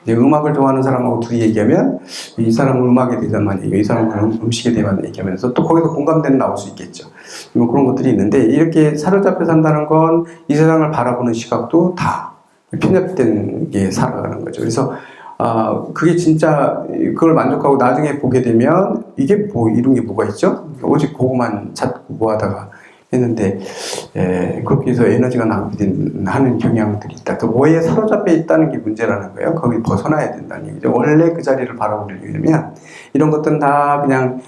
이제 음악을 좋아하는 사람하고 둘이 얘기하면 이 사람은 음악에 대해서만 얘기하고 이 사람은 음식에 대해서만 얘기하면서 또 거기서 공감대는 나올 수 있겠죠. 뭐 그런 것들이 있는데 이렇게 사로잡혀 산다는 건 이 세상을 바라보는 시각도 다 편협된 게 살아가는 거죠. 그래서 그게 진짜 그걸 만족하고 나중에 보게 되면 이게 뭐 이런 게 뭐가 있죠? 오직 그거만 찾고 뭐 하다가 했는데 그렇게 해서 에너지가 낭비하는 경향들이 있다. 또 뭐에 사로잡혀 있다는 게 문제라는 거예요. 거기 벗어나야 된다는 얘기죠. 원래 그 자리를 바라보려면 이런 것들은 다 그냥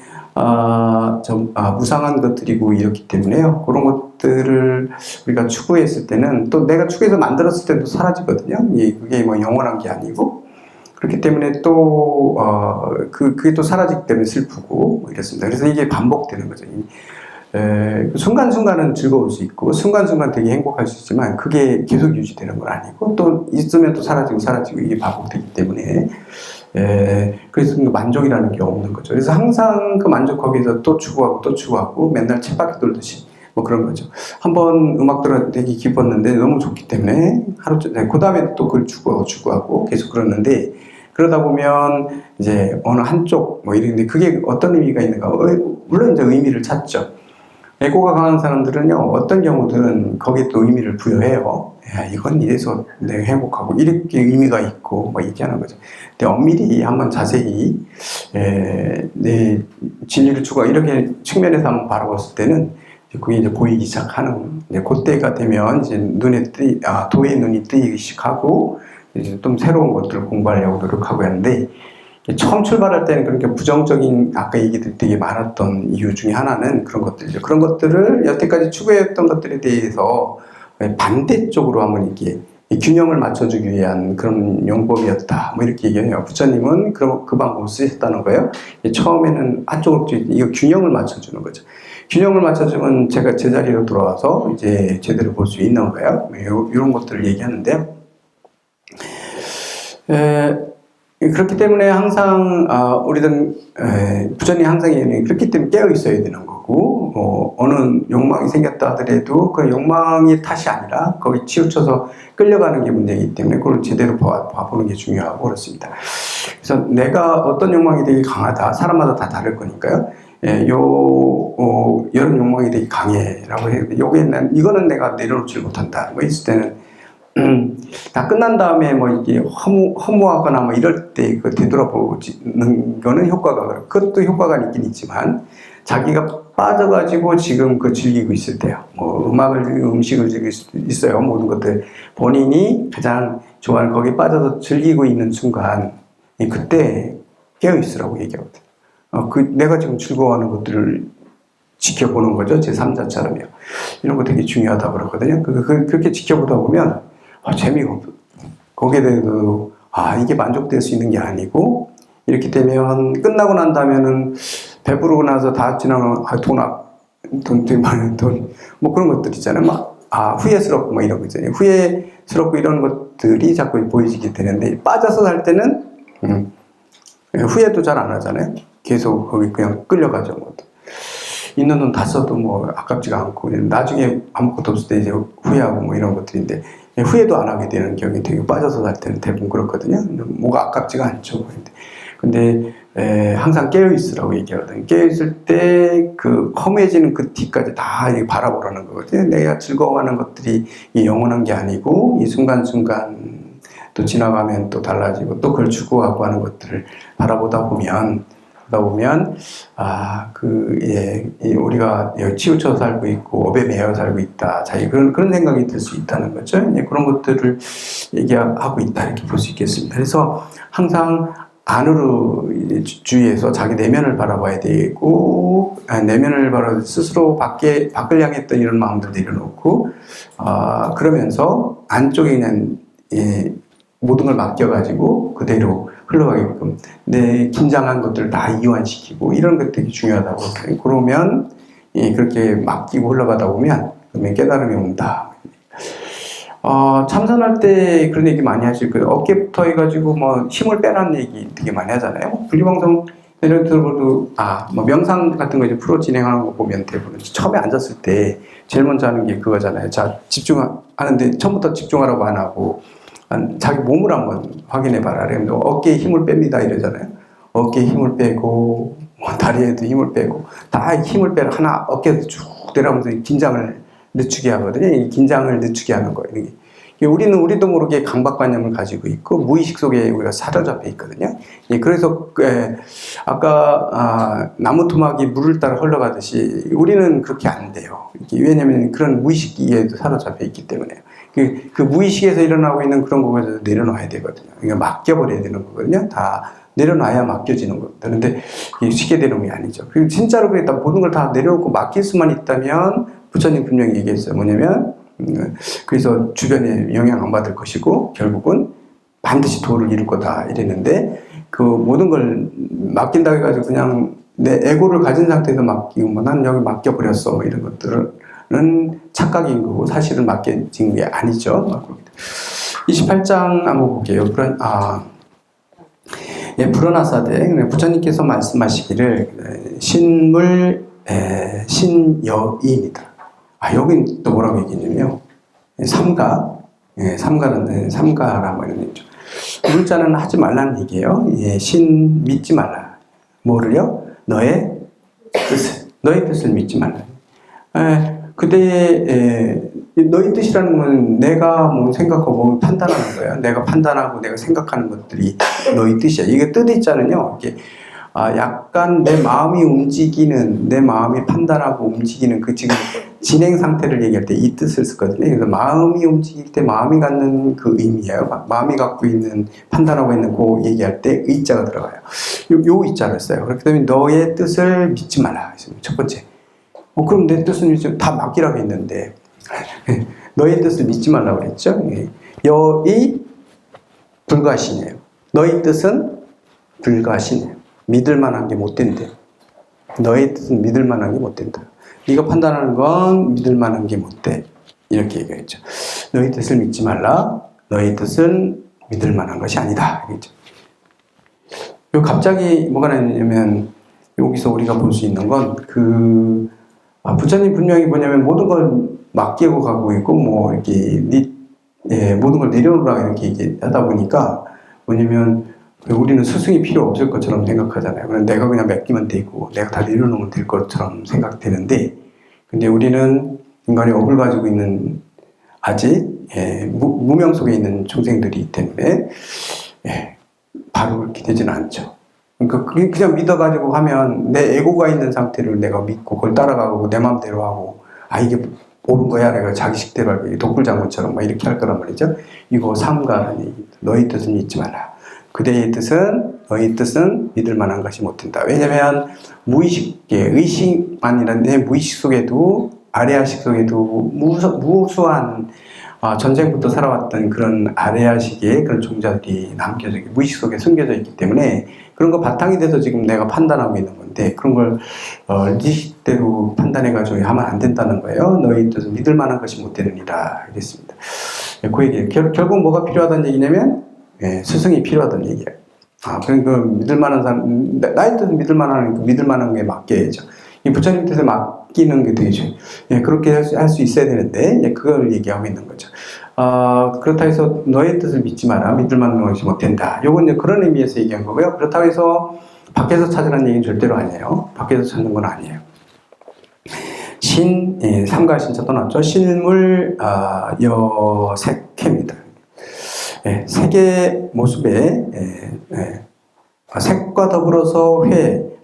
무상한 것들이고 이렇기 때문에요. 그런 것들을 우리가 추구했을 때는 또 내가 추구해서 만들었을 때도 사라지거든요. 그게 뭐 영원한 게 아니고 그렇기 때문에 또 그게 또 사라지기 때문에 슬프고 뭐 이렇습니다. 그래서 이게 반복되는 거죠. 순간순간은 즐거울 수 있고 순간순간 되게 행복할 수 있지만 그게 계속 유지되는 건 아니고 또 있으면 또 사라지고 이게 반복되기 때문에 그래서 만족이라는 게 없는 거죠. 그래서 항상 그 만족하기 위해서 또 추구하고 맨날 쳇바퀴 돌듯이 뭐 그런 거죠. 한번 음악 들어 되게 기뻤는데 너무 좋기 때문에 그 다음에 또 그걸 추구하고 계속 그러는데 그러다 보면 이제 어느 한쪽 뭐 이런데 그게 어떤 의미가 있는가? 물론 이제 의미를 찾죠. 에고가 강한 사람들은요, 어떤 경우들은 거기에 또 의미를 부여해요. 이건 이래서 내가 행복하고, 이렇게 의미가 있고, 뭐, 얘기하는 거죠. 근데 엄밀히 한번 자세히, 내 진리를 추구하고, 이렇게 측면에서 한번 바라봤을 때는, 그게 이제 보이기 시작하는, 이제 그때가 되면, 이제 도의 눈이 뜨이기 시작하고, 이제 좀 새로운 것들을 공부하려고 노력하고 하는데, 처음 출발할 때는 그렇게 부정적인 아까 얘기들 되게 많았던 이유 중에 하나는 그런 것들이죠. 그런 것들을 여태까지 추구했던 것들에 대해서 반대쪽으로 한번 이렇게 균형을 맞춰주기 위한 그런 용법이었다. 뭐 이렇게 얘기해요. 부처님은 그 방법을 쓰셨다는 거예요. 처음에는 한쪽으로 이거 균형을 맞춰주는 거죠. 균형을 맞춰주면 제가 제자리로 돌아와서 이제 제대로 볼 수 있는 거예요. 이런 것들을 얘기하는데요. 그렇기 때문에 항상 우리는 부처님이 항상 그렇기 때문에 깨어 있어야 되는 거고, 어느 욕망이 생겼다 하더라도 그 욕망의 탓이 아니라 거기 치우쳐서 끌려가는 게 문제이기 때문에 그걸 제대로 봐보는 게 중요하고 그렇습니다. 그래서 내가 어떤 욕망이 되게 강하다, 사람마다 다 다를 거니까요. 이런 욕망이 되게 강해라고 해요. 이거는 내가 내려놓지 못한다. 뭐 있을 때는 다 끝난 다음에 뭐 이게 허무하거나 뭐 이럴 때 그 되돌아보는 거는 그것도 효과가 있긴 있지만 자기가 빠져가지고 지금 그 즐기고 있을 때요. 뭐 음식을 즐길 수도 있어요. 모든 것들 본인이 가장 좋아하는 거기에 빠져서 즐기고 있는 순간 그때 깨어 있으라고 얘기하거든요. 내가 지금 즐거워하는 것들을 지켜보는 거죠. 제 3자처럼요. 이런 거 되게 중요하다고 그러거든요. 그렇게 지켜보다 보면 재미가 없어. 거기에 대해서 이게 만족될 수 있는 게 아니고 이렇게 되면 끝나고 난 다음에는 배부르고 나서 다 지나면 돈 되게 많은 돈 뭐 그런 것들 있잖아요. 막 후회스럽고 뭐 이런 거 있잖아요. 후회스럽고 이런 것들이 자꾸 보이게 되는데 빠져서 살 때는 후회도 잘 안 하잖아요. 계속 거기 그냥 끌려가죠. 뭐. 있는 돈 다 써도 뭐 아깝지가 않고 나중에 아무것도 없을 때 이제 후회하고 뭐 이런 것들인데 후회도 안 하게 되는 경우에 되게 빠져서 살 때는 대부분 그렇거든요. 뭐가 아깝지가 않죠. 근데 항상 깨어 있으라고 얘기하거든요. 깨어 있을 때 그 허무해지는 그 뒤까지 다 바라보라는 거거든요. 내가 즐거워하는 것들이 영원한 게 아니고 이 순간순간 또 지나가면 또 달라지고 또 그걸 추구하고 하는 것들을 바라보다 보면 우리가 치우쳐 살고 있고 업에 매여 살고 있다. 그런 생각이 들 수 있다는 거죠. 그런 것들을 얘기하고 있다 이렇게 볼 수 있겠습니다. 그래서 항상 안으로 주의해서 자기 내면을 바라봐야 되고 내면을 바라봐 스스로 밖을 향했던 이런 마음들 내려놓고 그러면서 안쪽에 그냥 모든 걸 맡겨가지고 그대로 흘러가게끔 내 긴장한 것들을 다 이완시키고 이런 것들이 중요하다고 생각해요. 그러면 그렇게 맡기고 흘러가다 보면 그러면 깨달음이 온다. 참선할 때 그런 얘기 많이 하실 거예요. 어깨부터 해가지고 뭐 힘을 빼라는 얘기 되게 많이 하잖아요. 분리방송 이런 들어도 뭐 명상 같은 거 이제 프로 진행하는 거 보면 대부분 처음에 앉았을 때 제일 먼저 하는 게 그거잖아요. 자, 집중하는데 처음부터 집중하라고 안 하고 자기 몸을 한번 확인해 봐라. 어깨에 힘을 뺍니다 이러잖아요. 어깨에 힘을 빼고 다리에도 힘을 빼고 다 힘을 빼라. 하나 어깨에도 쭉 내려가면서 긴장을 늦추게 하거든요. 이 긴장을 늦추게 하는 거예요. 우리는 우리도 모르게 강박관념을 가지고 있고 무의식 속에 우리가 사로잡혀 있거든요. 그래서 아까 나무 토막이 물을 따라 흘러가듯이 우리는 그렇게 안 돼요. 왜냐하면 그런 무의식에도 사로잡혀 있기 때문에요. 그 무의식에서 일어나고 있는 그런 것을 내려놔야 되거든요. 그러니까 맡겨버려야 되는 거거든요. 다 내려놔야 맡겨지는 거거든요. 근데 쉽게 되는 게 아니죠. 그리고 진짜로 그랬다 모든 걸 다 내려놓고 맡길 수만 있다면 부처님 분명히 얘기했어요. 뭐냐면 그래서 주변에 영향 안 받을 것이고 결국은 반드시 도를 이룰 거다 이랬는데 그 모든 걸 맡긴다고 해가지고 그냥 내 에고를 가진 상태에서 맡기고 뭐 난 여기 맡겨버렸어 뭐 이런 것들은 착각인 거고 사실은 맡겨진 게 아니죠. 28장 한번 볼게요. 불어나사대 부처님께서 말씀하시기를 신여이입니다. 여긴 또 뭐라고 얘기했냐면요. 삼가라고 하는 얘기죠. 물자는 하지 말라는 얘기예요. 신 믿지 말라. 뭐를요? 너의 뜻을 믿지 말라. 너의 뜻이라는 건 내가 뭐 생각하고 판단하는 거야. 내가 판단하고 내가 생각하는 것들이 너의 뜻이야. 이게 뜻 있잖아요. 이게 약간 내 마음이 판단하고 움직이는 그 지금 진행 상태를 얘기할 때 이 뜻을 쓰거든요. 그래서 마음이 움직일 때 마음이 갖는 그 의미예요. 마음이 갖고 있는 판단하고 있는 그 얘기할 때 의자가 들어가요. 요 의자를 써요. 그렇기 때문에 너의 뜻을 믿지 말라. 첫 번째. 그럼 내 뜻은 다 맡기라고 했는데 너의 뜻을 믿지 말라고 그랬죠. 여의 불가시네요. 너의 뜻은 불가시네요. 믿을 만한 게 못 된대. 너의 뜻은 믿을 만한 게 못 된다. 네가 판단하는 건 믿을 만한 게 못돼. 이렇게 얘기했죠. 너희 뜻을 믿지 말라. 너희 뜻은 믿을 만한 것이 아니다. 이랬죠. 요 갑자기 뭐가 나냐면 여기서 우리가 볼 수 있는 건 부처님 분명히 뭐냐면 모든 걸 맡기고 가고 있고 뭐 이렇게 모든 걸 내려놓으라 이렇게 얘기하다 보니까 뭐냐면 우리는 스승이 필요 없을 것처럼 생각하잖아요. 그럼 내가 그냥 맡기면 되고 내가 다 내려놓으면 될 것처럼 생각되는데 근데 우리는 인간의 업을 가지고 있는 아직 무명 속에 있는 중생들이기 때문에 바로 그렇게 되지는 않죠. 그러니까 그냥 믿어가지고 하면 내 에고가 있는 상태를 내가 믿고 그걸 따라가고 내 마음대로 하고 이게 옳은 거야 내가 자기식대로 하고 독불장군처럼 막 이렇게 할 거란 말이죠. 이거 삼가라는 얘기입니다. 너희 뜻은 믿지 마라. 그대의 뜻은 너희 뜻은 믿을 만한 것이 못 된다. 왜냐하면 무의식계 의식만이란 내 무의식 속에도 아레아식 속에도 무수한 전쟁부터 살아왔던 그런 아레아식의 그런 종자들이 남겨져 있고 무의식 속에 숨겨져 있기 때문에 그런 거 바탕이 돼서 지금 내가 판단하고 있는 건데 그런 걸 네 식대로 판단해가지고 하면 안 된다는 거예요. 너희 뜻은 믿을 만한 것이 못 되느니라 이랬습니다. 그 얘기 결국 뭐가 필요하다는 얘기냐면 스승이 필요하다는 얘기예요. 그러니까 믿을 만한 사람 나의 뜻은 믿을 만한 게 맡겨야죠. 이 부처님 뜻에 맡기는 게 되게 좋아요. 그렇게 할 수 있어야 되는데 그걸 얘기하고 있는 거죠. 그렇다 해서 너의 뜻을 믿지 마라. 믿을 만한 것이 못 된다. 요건 이제 그런 의미에서 얘기한 거고요. 그렇다고 해서 밖에서 찾으라는 얘기는 절대로 아니에요. 밖에서 찾는 건 아니에요. 삼가 신자 떠났죠. 실물 여색해입니다. 색의 모습에 색과 더불어서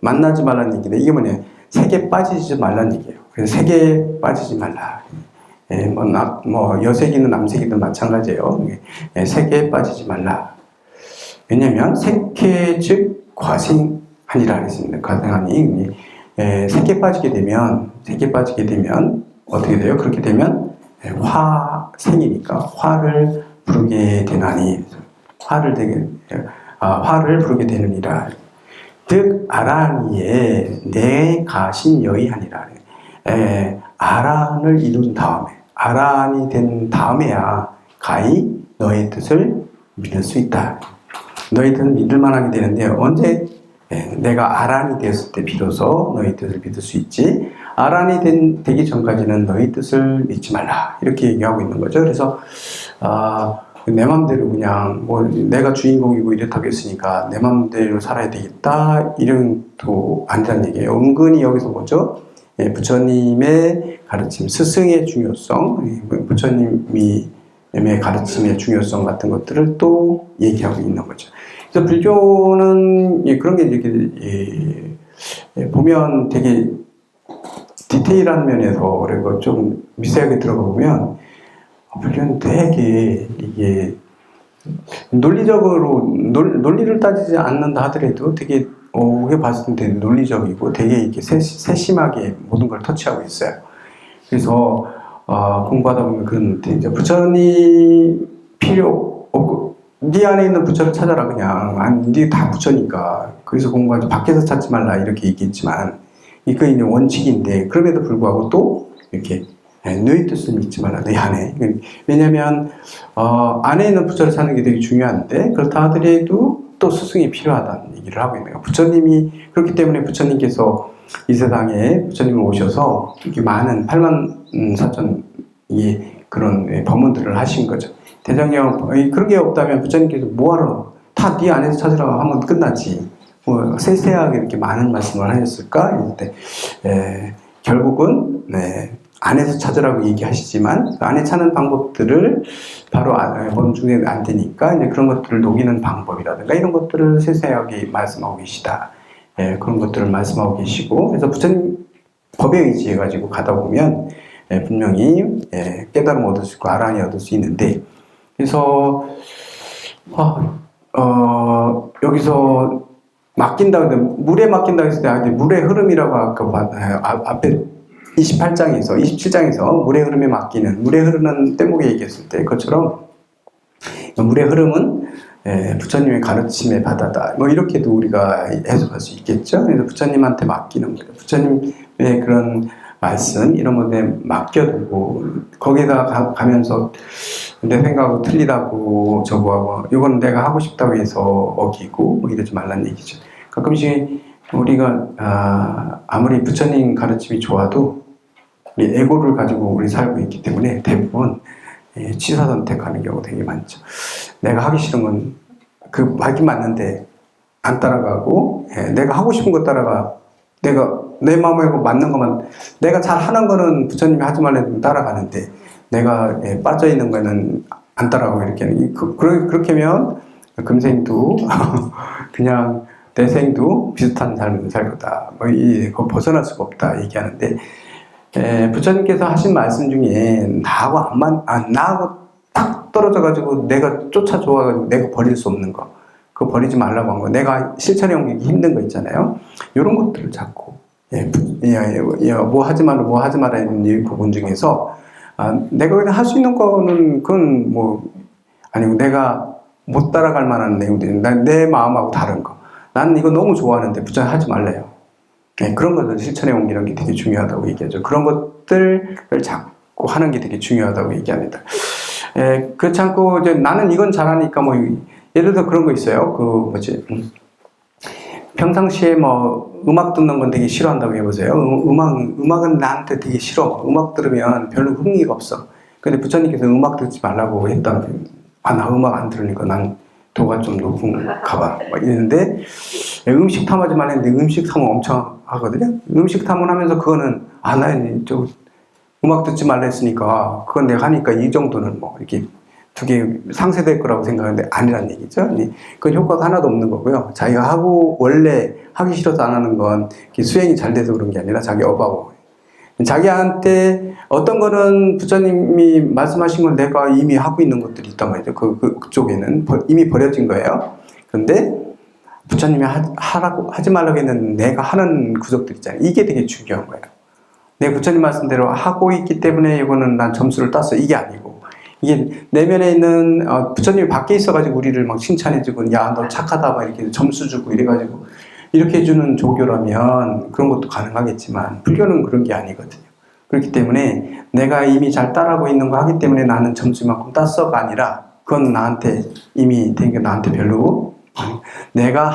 만나지 말라는 얘기인데 이게 뭐냐 색에 빠지지 말라는 얘기예요. 그래서 색에 빠지지 말라. 여색이든 남색이든 마찬가지예요. 색에 빠지지 말라. 왜냐하면 색해 즉 과생하니라 그랬습니다. 과생하니 색에 빠지게 되면 어떻게 돼요? 그렇게 되면 화생이니까 화를 부르게 되나니 화를 부르게 되느니라. 즉 아란이에 내 가신 여의하니라. 아란을 이룬 다음에 아란이 된 다음에야 가히 너의 뜻을 믿을 수 있다. 너의 뜻을 믿을 만하게 되는데 언제 내가 아란이 되었을 때 비로소 너의 뜻을 믿을 수 있지. 아란이 되기 전까지는 너의 뜻을 믿지 말라. 이렇게 얘기하고 있는 거죠. 그래서 내 맘대로 그냥 내가 주인공이고 이렇다고 했으니까 내 맘대로 살아야 되겠다 이런 또 아니란 얘기예요. 은근히 여기서 뭐죠? 부처님의 가르침, 스승의 중요성, 부처님의 가르침의 중요성 같은 것들을 또 얘기하고 있는 거죠. 그래서 불교는 그런 게 이렇게 보면 되게 디테일한 면에서 그리고 좀 미세하게 들어가 보면 불교는 되게 이게 논리를 따지지 않는다 하더라도 되게 우리가 봤을 때 되게 논리적이고 되게 이렇게 세심하게 모든 걸 터치하고 있어요. 그래서 공부하다 보면 그런데 이제 부처님 필요 없고 네 안에 있는 부처를 찾아라 그냥 네 다 부처니까 거기서 공부하지 밖에서 찾지 말라 이렇게 얘기했지만 이거 이제 원칙인데 그럼에도 불구하고 또 이렇게 너희 뜻을 믿지 말라 내 안에. 왜냐하면 안에 있는 부처를 찾는 게 되게 중요한데 그렇다 하더라도 또 스승이 필요하다는 얘기를 하고 있는 거예요. 부처님이 그렇기 때문에 부처님께서 이 세상에 부처님을 오셔서 이렇게 많은 8만 4천 그런 법문들을 하신 거죠. 대장경 그런 게 없다면 부처님께서 뭐하러 다 네 안에서 찾으라고 하면 끝나지. 세세하게 이렇게 많은 말씀을 하셨을까? 이럴 때 결국은 안에서 찾으라고 얘기하시지만 그 안에 찾는 방법들을 바로 본 중에 안 되니까 이제 그런 것들을 녹이는 방법이라든가 이런 것들을 세세하게 말씀하고 계시다. 그런 것들을 말씀하고 계시고 그래서 부처님 법에 의지해 가지고 가다 보면 분명히 깨달음 얻을 수 있고 아란이 얻을 수 있는데 그래서 여기서 맡긴다 물에 맡긴다 했을 때 물의 흐름이라고 아까 앞에 27장에서 물의 흐름에 맡기는 물의 흐르는 뗏목에 얘기했을 때 그것처럼 물의 흐름은 부처님의 가르침의 바다다. 이렇게도 우리가 해석할 수 있겠죠. 그래서 부처님한테 맡기는 거예요. 부처님의 그런 말씀 이런 것에 맡겨두고 거기다 가면서 내 생각하고 틀리다고 저거하고 이건 내가 하고 싶다고 해서 어기고 뭐 이러지 말라는 얘기죠. 가끔씩 우리가 아무리 부처님 가르침이 좋아도 우리 에고를 가지고 우리 살고 있기 때문에 대부분 취사 선택하는 경우가 되게 많죠. 내가 하기 싫은 건 그 맞긴 맞는데 안 따라가고 내가 하고 싶은 거 따라가 내가 내 마음에 맞는 것만 내가 잘 하는 거는 부처님이 하지 말라는 따라가는데 내가 빠져 있는 거는 안 따라가고 이렇게 그렇게 하면 금생도 그냥 내생도 비슷한 삶을 살 거다. 그거 벗어날 수가 없다 얘기하는데 부처님께서 하신 말씀 중에 나하고 딱 떨어져가지고 내가 쫓아줘가지고 내가 버릴 수 없는 거 그거 버리지 말라고 한 거 내가 실천해 옮기기 힘든 거 있잖아요. 이런 것들을 자꾸 뭐 하지 마라 이런 이 부분 중에서 내가 그냥 할 수 있는 거는 그건 뭐 아니고 내가 못 따라갈 만한 내용들이 내 마음하고 다른 거 나는 이거 너무 좋아하는데 부처님 하지 말래요. 그런 것들 실천해 옮기는 게 되게 중요하다고 얘기하죠. 그런 것들을 자꾸 하는 게 되게 중요하다고 얘기합니다. 그렇지 않고 이제 나는 이건 잘하니까 뭐 예를 들어 그런 거 있어요. 평상시에 뭐 음악 듣는 건 되게 싫어한다고 해보세요. 음악은 나한테 되게 싫어. 음악 들으면 별로 흥미가 없어. 근데 부처님께서 음악 듣지 말라고 했다면 나 음악 안 들으니까 난 도가 좀 높은가 봐. 이랬는데 음식 탐하지 말랬는데 음식 탐은 엄청 하거든요. 음식 탐을 하면서 그거는 나 저 음악 듣지 말라 했으니까 그건 내가 하니까 이 정도는 뭐 이렇게 두 개 상쇄될 거라고 생각하는데 아니란 얘기죠. 그건 효과가 하나도 없는 거고요. 자기가 원래 하기 싫어서 안 하는 건 수행이 잘 돼서 그런 게 아니라 자기 어바고 자기한테 어떤 거는 부처님이 말씀하신 건 내가 이미 하고 있는 것들이 있단 말이죠. 그쪽에는 이미 버려진 거예요. 그런데 부처님이 하지 말라고 했는데 내가 하는 구석들 있잖아요. 이게 되게 중요한 거예요. 내 부처님 말씀대로 하고 있기 때문에 이거는 난 점수를 땄어. 이게 아니고 이게 내면에 있는 부처님이 밖에 있어가지고 우리를 막 칭찬해주고 야 너 착하다 막 이렇게 점수 주고 이래가지고 이렇게 해주는 조교라면 그런 것도 가능하겠지만 불교는 그런 게 아니거든요. 그렇기 때문에 내가 이미 잘 따라하고 있는 거 하기 때문에 나는 점수만큼 땄어가 아니라 그건 나한테 이미 된 게 나한테 별로 내가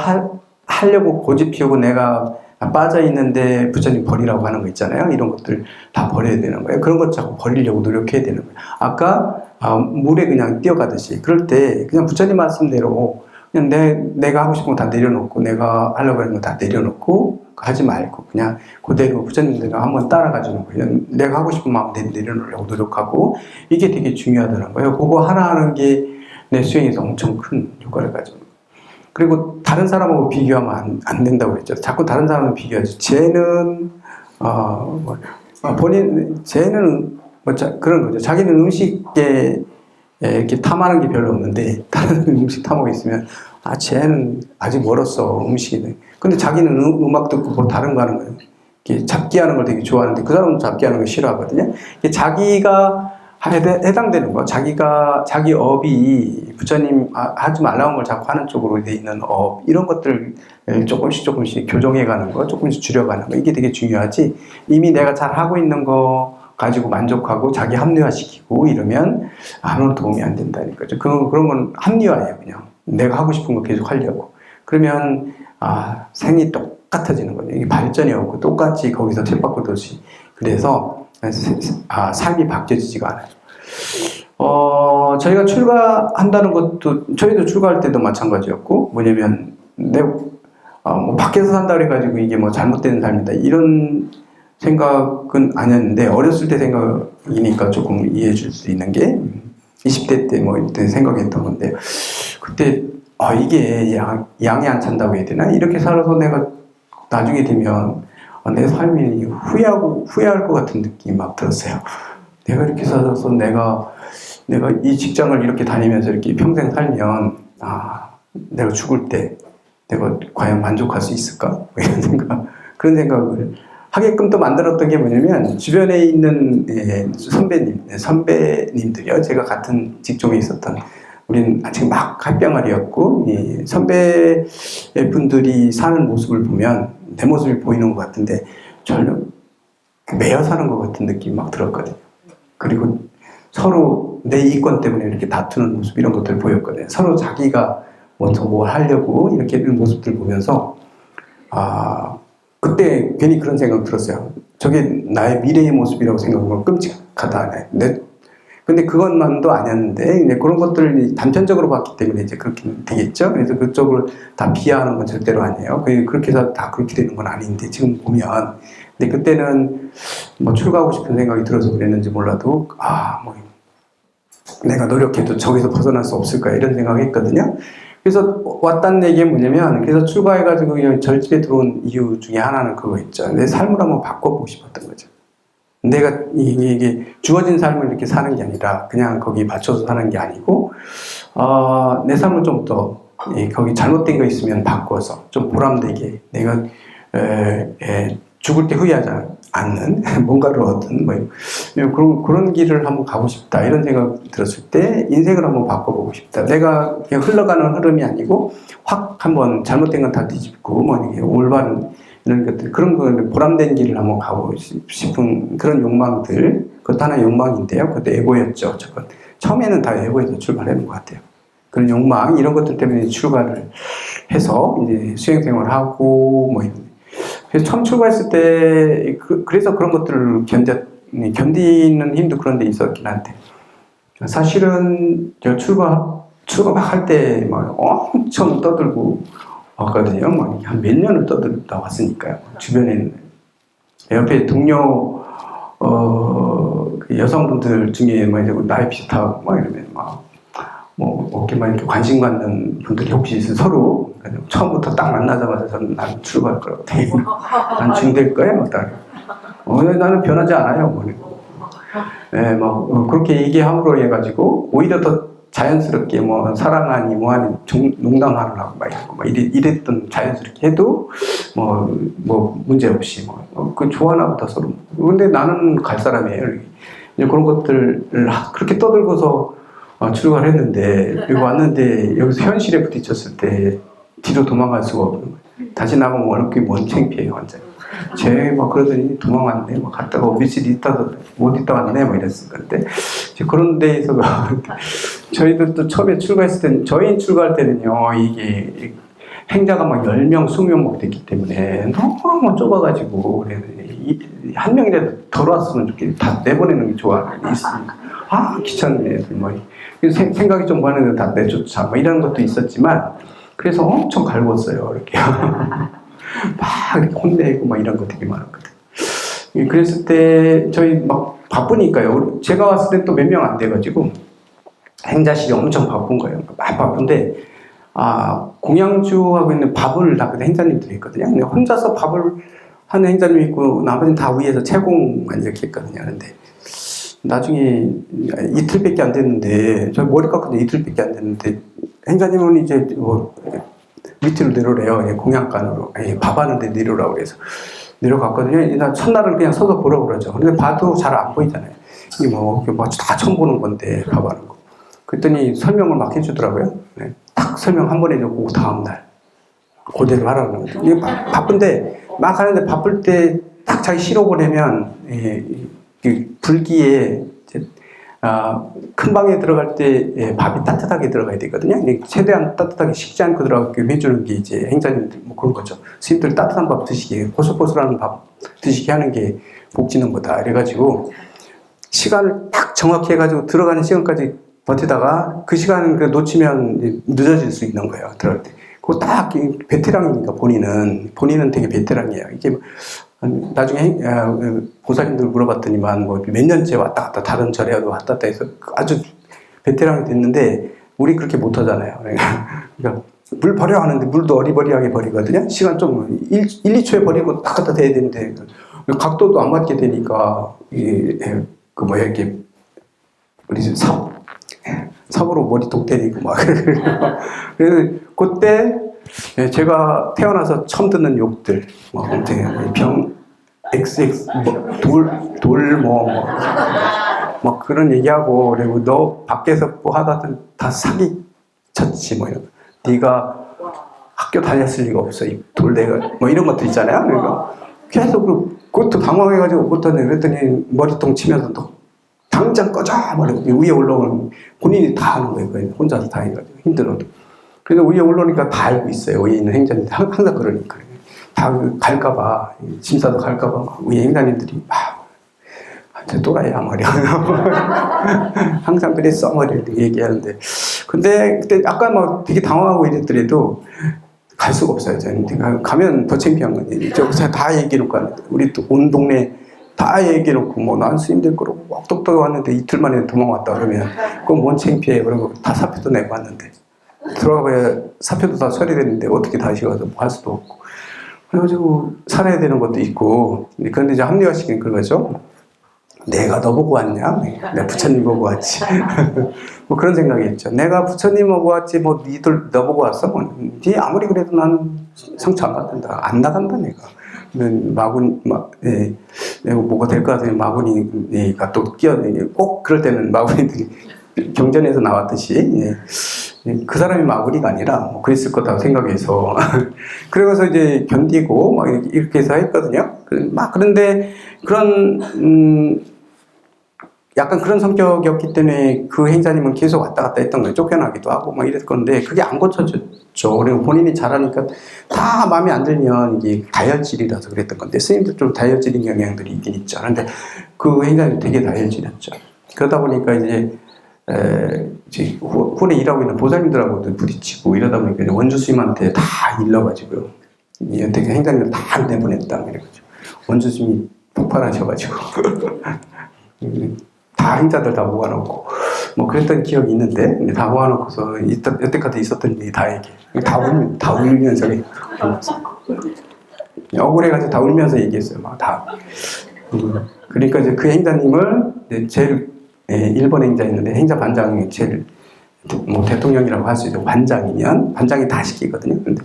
하려고 고집 피우고 내가 빠져 있는데 부처님 버리라고 하는 거 있잖아요. 이런 것들 다 버려야 되는 거예요. 그런 것 자꾸 버리려고 노력해야 되는 거예요. 아까 물에 그냥 뛰어가듯이 그럴 때 그냥 부처님 말씀대로 그냥 내가 하고 싶은 거 다 내려놓고 내가 하려고 하는 거 다 내려놓고 하지 말고 그냥 그대로 부처님들과 한번 따라가주는 거예요. 내가 하고 싶은 마음 내려놓으려고 노력하고 이게 되게 중요하다는 거예요. 그거 하나 하는 게 내 수행에서 엄청 큰 효과를 가져요. 그리고 다른 사람하고 비교하면 안 된다고 그랬죠. 자꾸 다른 사람을 비교하지. 쟤는 쟤는 그런 거죠. 자기는 음식에 이렇게 탐하는 게 별로 없는데 다른 음식 탐하고 있으면 쟤는 아직 멀었어 음식이. 근데 자기는 음악 듣고 뭐 다른 거 하는 거예요. 이렇게 잡기 하는 걸 되게 좋아하는데 그 사람은 잡기 하는 걸 싫어하거든요. 자기가 해당되는 거, 자기 업이 부처님 하지 말라는 걸 자꾸 하는 쪽으로 돼 있는 업, 이런 것들 조금씩 교정해 가는 거, 조금씩 줄여가는 거, 이게 되게 중요하지. 이미 내가 잘 하고 있는 거 가지고 만족하고 자기 합리화시키고 이러면 아무런 도움이 안 된다니까요. 그런 건 합리화예요, 그냥. 내가 하고 싶은 거 계속 하려고. 그러면, 생이 똑같아지는 거죠. 이게 발전이 없고 똑같이 거기서 쳇바퀴도시. 그래서, 삶이 바뀌어지지가 않아요. 저희가 출가한다는 것도, 저희도 출가할 때도 마찬가지였고, 뭐냐면, 뭐 밖에서 산다 그래가지고 이게 뭐 잘못된 삶이다. 이런 생각은 아니었는데, 어렸을 때 생각이니까 조금 이해해 줄 수 있는 게, 20대 때 뭐 이때 생각했던 건데, 그때, 이게 양이 안 찬다고 해야 되나? 이렇게 살아서 내가 나중에 되면, 내 삶이 후회할 것 같은 느낌이 막 들었어요. 내가 이렇게 살아서 내가 이 직장을 이렇게 다니면서 이렇게 평생 살면, 내가 죽을 때 내가 과연 만족할 수 있을까? 그런 생각을 하게끔 또 만들었던 게 뭐냐면, 주변에 있는 선배님들이요. 제가 같은 직종에 있었던, 우리는 아직 막 학병아리였고, 선배분들이 사는 모습을 보면 내 모습이 보이는 것 같은데, 매여 사는 것 같은 느낌이 막 들었거든요. 그리고 서로 내 이권 때문에 이렇게 다투는 모습 이런 것들을 보였거든요. 서로 자기가 먼저 뭘 하려고 이렇게 하는 모습들 보면서 그때 괜히 그런 생각 들었어요. 저게 나의 미래의 모습이라고 생각하면 끔찍하다. 근데 그것만도 아니었는데 이제 그런 것들을 단편적으로 봤기 때문에 이제 그렇게 되겠죠. 그래서 그쪽을 다 비하하는 건 절대로 아니에요. 그렇게 해서 다 그렇게 되는 건 아닌데 지금 보면 근데 그때는 뭐 출가하고 싶은 생각이 들어서 그랬는지 몰라도 뭐 내가 노력해도 저기서 벗어날 수 없을까 이런 생각을 했거든요. 그래서 왔다는 얘기가 뭐냐면 그래서 출가해가지고 절집에 들어온 이유 중에 하나는 그거 있죠. 내 삶을 한번 바꿔보고 싶었던 거죠. 내가 이게 주어진 삶을 이렇게 사는 게 아니라 그냥 거기 맞춰서 사는 게 아니고 내 삶을 좀 더 거기 잘못된 거 있으면 바꿔서 좀 보람되게 내가 죽을 때 후회하지 않는 뭔가를 얻은 그런 길을 한번 가고 싶다 이런 생각이 들었을 때 인생을 한번 바꿔보고 싶다. 내가 그냥 흘러가는 흐름이 아니고 확 한번 잘못된 건 다 뒤집고 이게 올바른 이런 것들 그런 거 보람된 길을 한번 가고 싶은 그런 욕망들 그것도 하나의 욕망인데요. 그것도 에고였죠. 저건 처음에는 다 에고에서 출발하는 것 같아요. 그런 욕망 이런 것들 때문에 출가를 해서 이제 수행생활을 하고 그래서 처음 출가했을 때 그래서 그런 것들을 견디는 힘도 그런 데 있었긴 한데 사실은 제가 출가 막 할 때 엄청 떠들고 왔거든요. 한 몇 년을 떠들다 왔으니까요. 주변에는 옆에 동료 그 여성분들 중에 나이 비슷하고 이러면 어깨만 이렇게 관심 갖는 분들이 혹시 있어요. 서로 처음부터 딱 만나자마자 저는 난 출가할 거라고 되게 난 중될 거예요. 나는 변하지 않아요. 그렇게 얘기함으로 해가지고 오히려 더 자연스럽게 사랑하니 뭐하니 농담하느라고 이랬던 자연스럽게 해도 문제 없이 그 좋아하나 보다 서로. 근데 나는 갈 사람이에요. 이제 그런 것들을 그렇게 떠들고서 출가를 했는데 여기 왔는데 여기서 현실에 부딪혔을 때 뒤로 도망갈 수가 없는 거예요. 다시 나가면 어렵게 뭔 창피해요 완전. 쟤 그러더니 도망왔네. 갔다가 며칠 있다가 못 있다 왔네. 이랬을 건데 그런 데에서 저희들도 처음에 출가했을 때는 저희 출가할 때는요 이게 행자가 10명, 20명 됐기 때문에 너무 좁아가지고 한 명이라도 덜 왔으면 좋겠는데 다 내보내는 게 좋아. 귀찮은 애들 그래서 생각이 좀 많은데 다 내쫓아 이런 것도 있었지만 그래서 엄청 갈궜어요 이렇게 막 이렇게 혼내고 이런 거 되게 많았거든. 그랬을 때 저희 바쁘니까요. 제가 왔을 때 또 몇 명 안 돼가지고 행자실이 엄청 바쁜 거예요. 막 바쁜데 공양주하고 있는 밥을 다 행자님들이 있거든요. 근데 혼자서 밥을 하는 행자님이 있고 나머지는 다 위에서 채공만 이렇게 했거든요. 근데 나중에 이틀밖에 안 됐는데 저 머리 깎은데 이틀밖에 안 됐는데 행자님은 이제 밑으로 내려오래요. 공양간으로 밥하는데 내려오라고 그래서 내려갔거든요. 나 첫날은 그냥 서서 보라고 그러죠. 근데 봐도 잘 안 보이잖아요. 이게 다 처음 보는 건데 밥하는 거. 그랬더니 설명을 막 해주더라고요. 딱 설명 한 번 해주고 다음날 그대로 하라고 그러거든요. 이게 바쁜데 막 하는데 바쁠 때 딱 자기 시로 보내면 불기에 큰 방에 들어갈 때 밥이 따뜻하게 들어가야 되거든요. 최대한 따뜻하게 식지 않고 들어가게 해주는 게 이제 행자님들 그런 거죠. 스님들 따뜻한 밥 드시게 포슬포슬한 밥 드시게 하는 게 복지는 거다. 그래가지고 시간을 딱 정확히 해가지고 들어가는 시간까지 버티다가 그 시간을 놓치면 늦어질 수 있는 거예요. 들어갈 때. 그거 딱 베테랑이니까 본인은 되게 베테랑이에요. 이게 나중에 보살님들 물어봤더니만 몇 년째 왔다 갔다 다른 절에도 왔다 갔다 해서 아주 베테랑이 됐는데 우리 그렇게 못하잖아요. 그러니까 물 버려 하는데 물도 어리버리하게 버리거든요. 시간 좀 2초에 버리고 딱 갖다 대야 되는데 각도도 안 맞게 되니까 이렇게 우리 삽으로 머리톡 때리고 그래서 그때 제가 태어나서 처음 듣는 욕들 XX 그런 얘기하고 그리고 너 밖에서 하다든 다 사기 쳤지 이런 네가 학교 다녔을 리가 없어 이 돌대가 이런 것들 있잖아요. 그러니까 계속 그것도 당황해가지고 그랬더니 머리통 치면서 너 당장 꺼져! 말이고 위에 올라오는 본인이 다 하는 거예요. 혼자서 다 해가지고 힘들어도. 그래서 위에 올라오니까 다 알고 있어요. 위에 있는 행자님들 항상 그러니까 다 갈까봐 심사도 갈까봐 위에 행자님들이 저 또라이야 말이야. 항상 그랬어 말이야 얘기하는데 근데 그때 아까 막 되게 당황하고 이랬더라도 갈 수가 없어요. 저는 가면 더 창피한 거지. 저기서 다 얘기해놓고 하는데 우리 또 온 동네 다 얘기해놓고 뭐 난 스님들 그러고 wak독도 왔는데 이틀 만에 도망왔다 그러면 그건 뭔 창피해. 그러고 다 사표도 내고 왔는데 들어가봐야 사표도 다 처리됐는데 어떻게 다시 가서 뭐 할 수도 없고 그래가지고 살아야 되는 것도 있고 그런데 이제 합리화시킨 그거죠. 내가 너 보고 왔냐? 내가 부처님 보고 왔지. 뭐 그런 생각이 있죠. 내가 부처님 보고 왔지, 뭐 니들 너 보고 왔어? 뭐, 니 아무리 그래도 난 상처 안 받는다. 안 나간다, 내가. 내가 뭐가 될 것 같으니 마구니가 또 꼭 그럴 때는 마구니들이 경전에서 나왔듯이, 그 사람이 마구니가 아니라 뭐 그랬을 거다 생각해서. 그래서 이제 견디고 막 이렇게 해서 했거든요. 그런데 그런, 약간 그런 성격이었기 때문에 그 행자님은 계속 왔다 갔다 했던 거예요. 쫓겨나기도 하고 막 이랬을 건데 그게 안 고쳐졌죠. 그리고 본인이 잘하니까 다 마음에 안 들면 이게 다혈질이라서 그랬던 건데 스님들 좀 다혈질인 경향들이 있긴 있죠. 그런데 그 행자님 되게 다혈질이었죠. 그러다 보니까 이제 후에 일하고 있는 보살님들하고도 부딪히고 이러다 보니까 이제 원주 스님한테 다 일러가지고요. 되게 행자님을 다 내보냈다. 이래가지고 원주 스님이 폭발하셔가지고. 다 행자들 다 모아놓고 뭐 그랬던 기억이 있는데 다 모아놓고서 여태까지 있었던 일이 다 얘기해. 다 울면서 억울해가지고 다 울면서 얘기했어요. 막 다. 그러니까 이제 그 행자님을 제일 일본 행자였는데 행자 반장이 제일 뭐 대통령이라고 할 수 있죠. 반장이면 반장이 다 시키거든요. 근데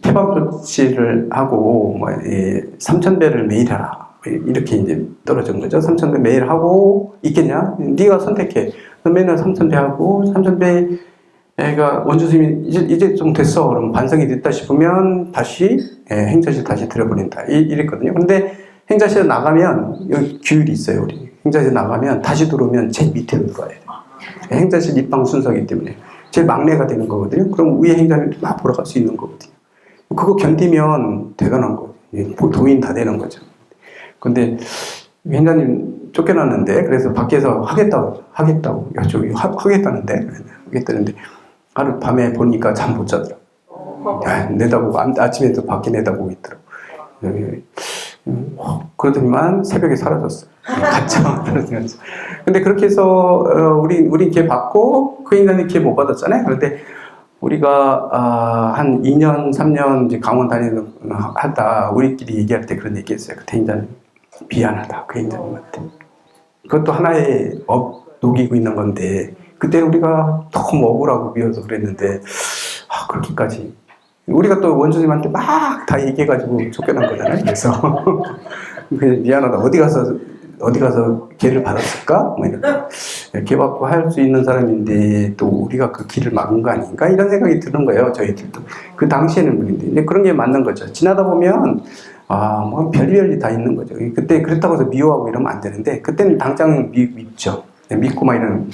태방 조치를 하고 뭐 3,000배를 매일 하라. 이렇게 이제 떨어진 거죠. 3,000배 매일 하고 있겠냐? 네가 선택해. 맨날 3,000배 하고 3,000배가 원주 스님이 이제 좀 됐어. 그럼 반성이 됐다 싶으면 다시 행자실 다시 들여보낸다. 이랬거든요. 근데 행자실 나가면 여기 규율이 있어요. 우리 행자실 나가면 다시 들어오면 제일 밑에로 들어와야 돼요. 행자실 입방 순서이기 때문에 제일 막내가 되는 거거든요. 그럼 위에 행자님도 막 보러 갈 수 있는 거거든요. 그거 견디면 대단한 거예요. 도인 다 되는 거죠. 근데 행자님 쫓겨났는데 그래서 밖에서 하겠다고 저기 하겠다는데 하루 밤에 보니까 잠 못 자더라고. 내다보고 아침에 또 밖에 내다보고 있더라고. 그러더니만 새벽에 사라졌어요. 가짜 사라졌어요. 근데 그렇게 해서 우리 걔 받고 그 인간이 걔 못 받았잖아요. 그런데 우리가 한 2년 3년 이제 강원 하다 우리끼리 얘기할 때 그런 얘기했어요. 그 대인자님 미안하다 그 행자님한테. 그것도 하나의 녹이고 있는 건데 그때 우리가 너무 억울하고 미워서 그랬는데 그렇게까지 우리가 또 원주님한테 막 다 얘기해가지고 쫓겨난 거잖아요. 그래서 미안하다. 어디 가서 걔를 받았을까? 뭐 이렇게 받고 할 수 있는 사람인데 또 우리가 그 길을 막은 거 아닌가? 이런 생각이 드는 거예요. 저희들도 그 당시에는 그런데 그런 게 맞는 거죠. 지나다 보면 뭐 별별이 다 있는 거죠. 그때 그렇다고 해서 미워하고 이러면 안 되는데 그때는 당장 믿죠. 믿고 막 이런.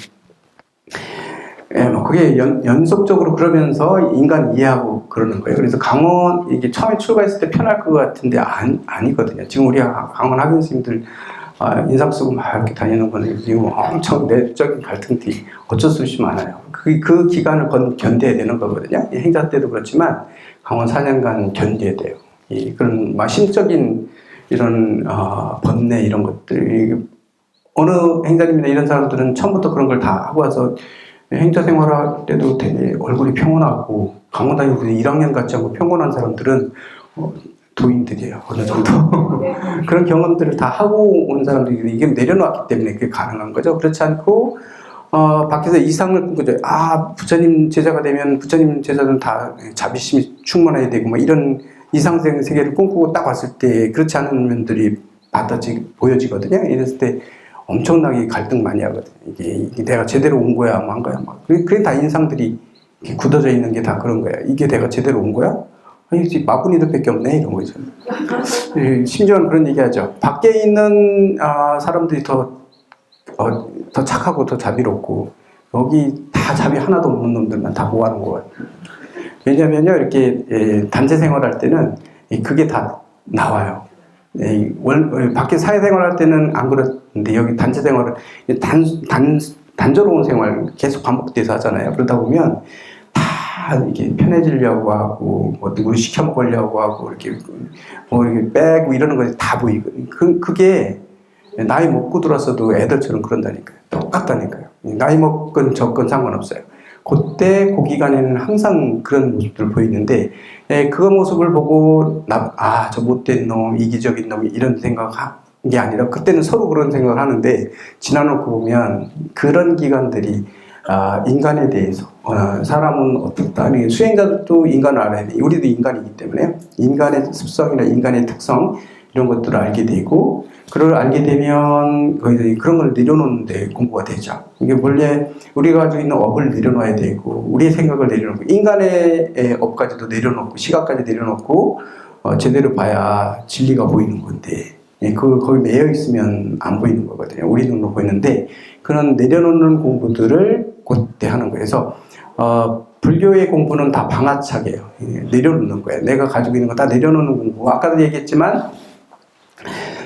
뭐 그게 연속적으로 그러면서 인간 이해하고 그러는 거예요. 그래서 강원 이게 처음에 출가했을 때 편할 것 같은데 아니거든요. 지금 우리 강원 학연 스님들 인상 쓰고 막 이렇게 다니는 거는 지금 엄청 내적인 갈등들이 어쩔 수 없이 많아요. 그 기간을 견뎌야 되는 거거든요. 행자 때도 그렇지만 강원 4년간 견뎌야 돼요. 그런 심적인 이런 번뇌 이런 것들 어느 행자님이나 이런 사람들은 처음부터 그런 걸 다 하고 와서 행자 생활할 때도 되게 얼굴이 평온하고 강원 다니면서 1학년 같지 않고 평온한 사람들은 도인들이에요. 어느 정도 그런 경험들을 다 하고 온 사람들이 이게 내려놓았기 때문에 그게 가능한 거죠. 그렇지 않고 밖에서 이상을 꿈꾸죠. 부처님 제자가 되면 부처님 제자는 다 자비심이 충만해야 되고 뭐 이런 이상생 세계를 꿈꾸고 딱 왔을 때 그렇지 않은 면들이 보여지거든요. 이랬을 때 엄청나게 갈등 많이 하거든요. 이게 내가 제대로 온 거야, 안 거야. 그게 다 인상들이 굳어져 있는 게 다 그런 거야. 이게 내가 제대로 온 거야? 아니, 마구니들밖에 없네 이런 거죠. 심지어는 그런 얘기하죠. 밖에 있는 사람들이 더 착하고 더 자비롭고 여기 다 자비 하나도 없는 놈들만 다 모아놓은 것 같아요. 왜냐면요, 이렇게 단체 생활할 때는 그게 다 나와요. 밖에 사회생활할 때는 안 그렇는데 여기 단체 생활은 단조로운 생활 계속 반복돼서 하잖아요. 그러다 보면 다 이렇게 편해지려고 하고 뭐 누구 시켜 먹으려고 하고 이렇게 뭐 이렇게 빼고 이러는 것이 다 보이고 그게 나이 먹고 들어서도 애들처럼 그런다니까요. 똑같다니까요. 나이 먹건 적건 상관없어요. 그때 그 기간에는 항상 그런 모습들을 보이는데 그 모습을 보고 저 못된 놈, 이기적인 놈 이런 생각한 게 아니라 그때는 서로 그런 생각을 하는데 지나놓고 보면 그런 기간들이 인간에 대해서 사람은 어떻다. 수행자들도 인간을 알아야 돼. 우리도 인간이기 때문에 인간의 습성이나 인간의 특성 이런 것들을 알게 되고 그걸 알게 되면 거의 그런 걸 내려놓는데 공부가 되죠. 이게 원래 우리가 가지고 있는 업을 내려놔야 되고 우리의 생각을 내려놓고 인간의 업까지도 내려놓고 시각까지 내려놓고 제대로 봐야 진리가 보이는 건데 거기 매여 있으면 안 보이는 거거든요. 우리 눈으로 보이는데 그런 내려놓는 공부들을 그때 하는 거예요. 그래서 불교의 공부는 다 방아차게요. 내려놓는 거예요. 내가 가지고 있는 거 다 내려놓는 공부. 아까도 얘기했지만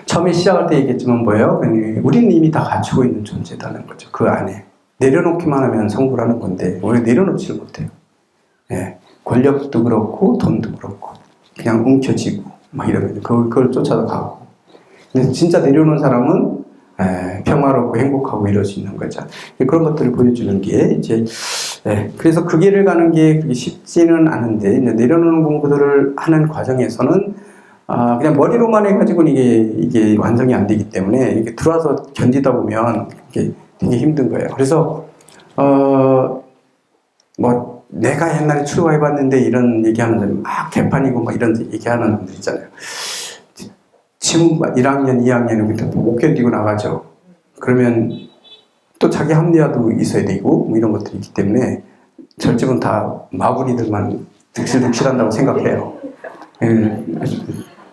처음에 시작할 때 얘기했지만 뭐예요? 우리는 이미 다 갖추고 있는 존재다는 거죠. 그 안에. 내려놓기만 하면 성불하는 건데 우리 내려놓지를 못해요. 권력도 그렇고 돈도 그렇고 그냥 움켜쥐고 막 이러면 그걸 쫓아서 가고. 근데 진짜 내려놓은 사람은 평화롭고 행복하고 이럴 수 있는 거죠. 그런 것들을 보여주는 게 이제 그래서 그 길을 가는 게 그렇게 쉽지는 않은데 내려놓는 공부들을 하는 과정에서는 그냥 머리로만 해가지고는 이게 완성이 안 되기 때문에 이렇게 들어와서 견디다 보면 이게 되게 힘든 거예요. 그래서 뭐 내가 옛날에 출가해봤는데 이런 얘기하는 사람 막 개판이고 막 이런 얘기하는 분들 있잖아요. 지금 1학년, 2학년은 못 견디고 나가죠. 그러면 또 자기 합리화도 있어야 되고 뭐 이런 것들이 있기 때문에 절집은 다 마구니들만 득실득실한다고 생각해요.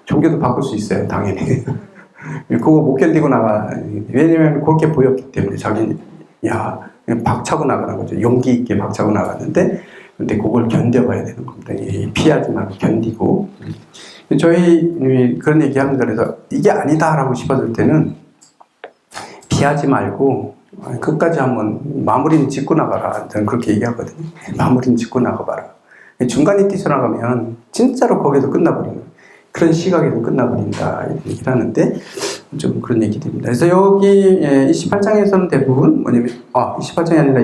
종교도 바꿀 수 있어요, 당연히. 그거 못 견디고 나가. 왜냐면 그렇게 보였기 때문에 자기는 박차고 나가는 거죠. 용기 있게 박차고 나갔는데 근데 그걸 견뎌봐야 되는 겁니다. 피하지 말고 견디고. 저희 그런 얘기 합니다. 그래서 이게 아니다라고 싶어질 때는 피하지 말고 끝까지 한번 마무리는 짓고 나가라. 저는 그렇게 얘기하거든요. 마무리는 짓고 나가봐라. 중간에 뛰쳐나가면 진짜로 거기서 끝나버리는 그런 시각에서 끝나버린다 이런 얘기를 하는데 좀 그런 얘기들입니다. 그래서 여기 28장에서는 대부분 뭐냐면 28장이 아니라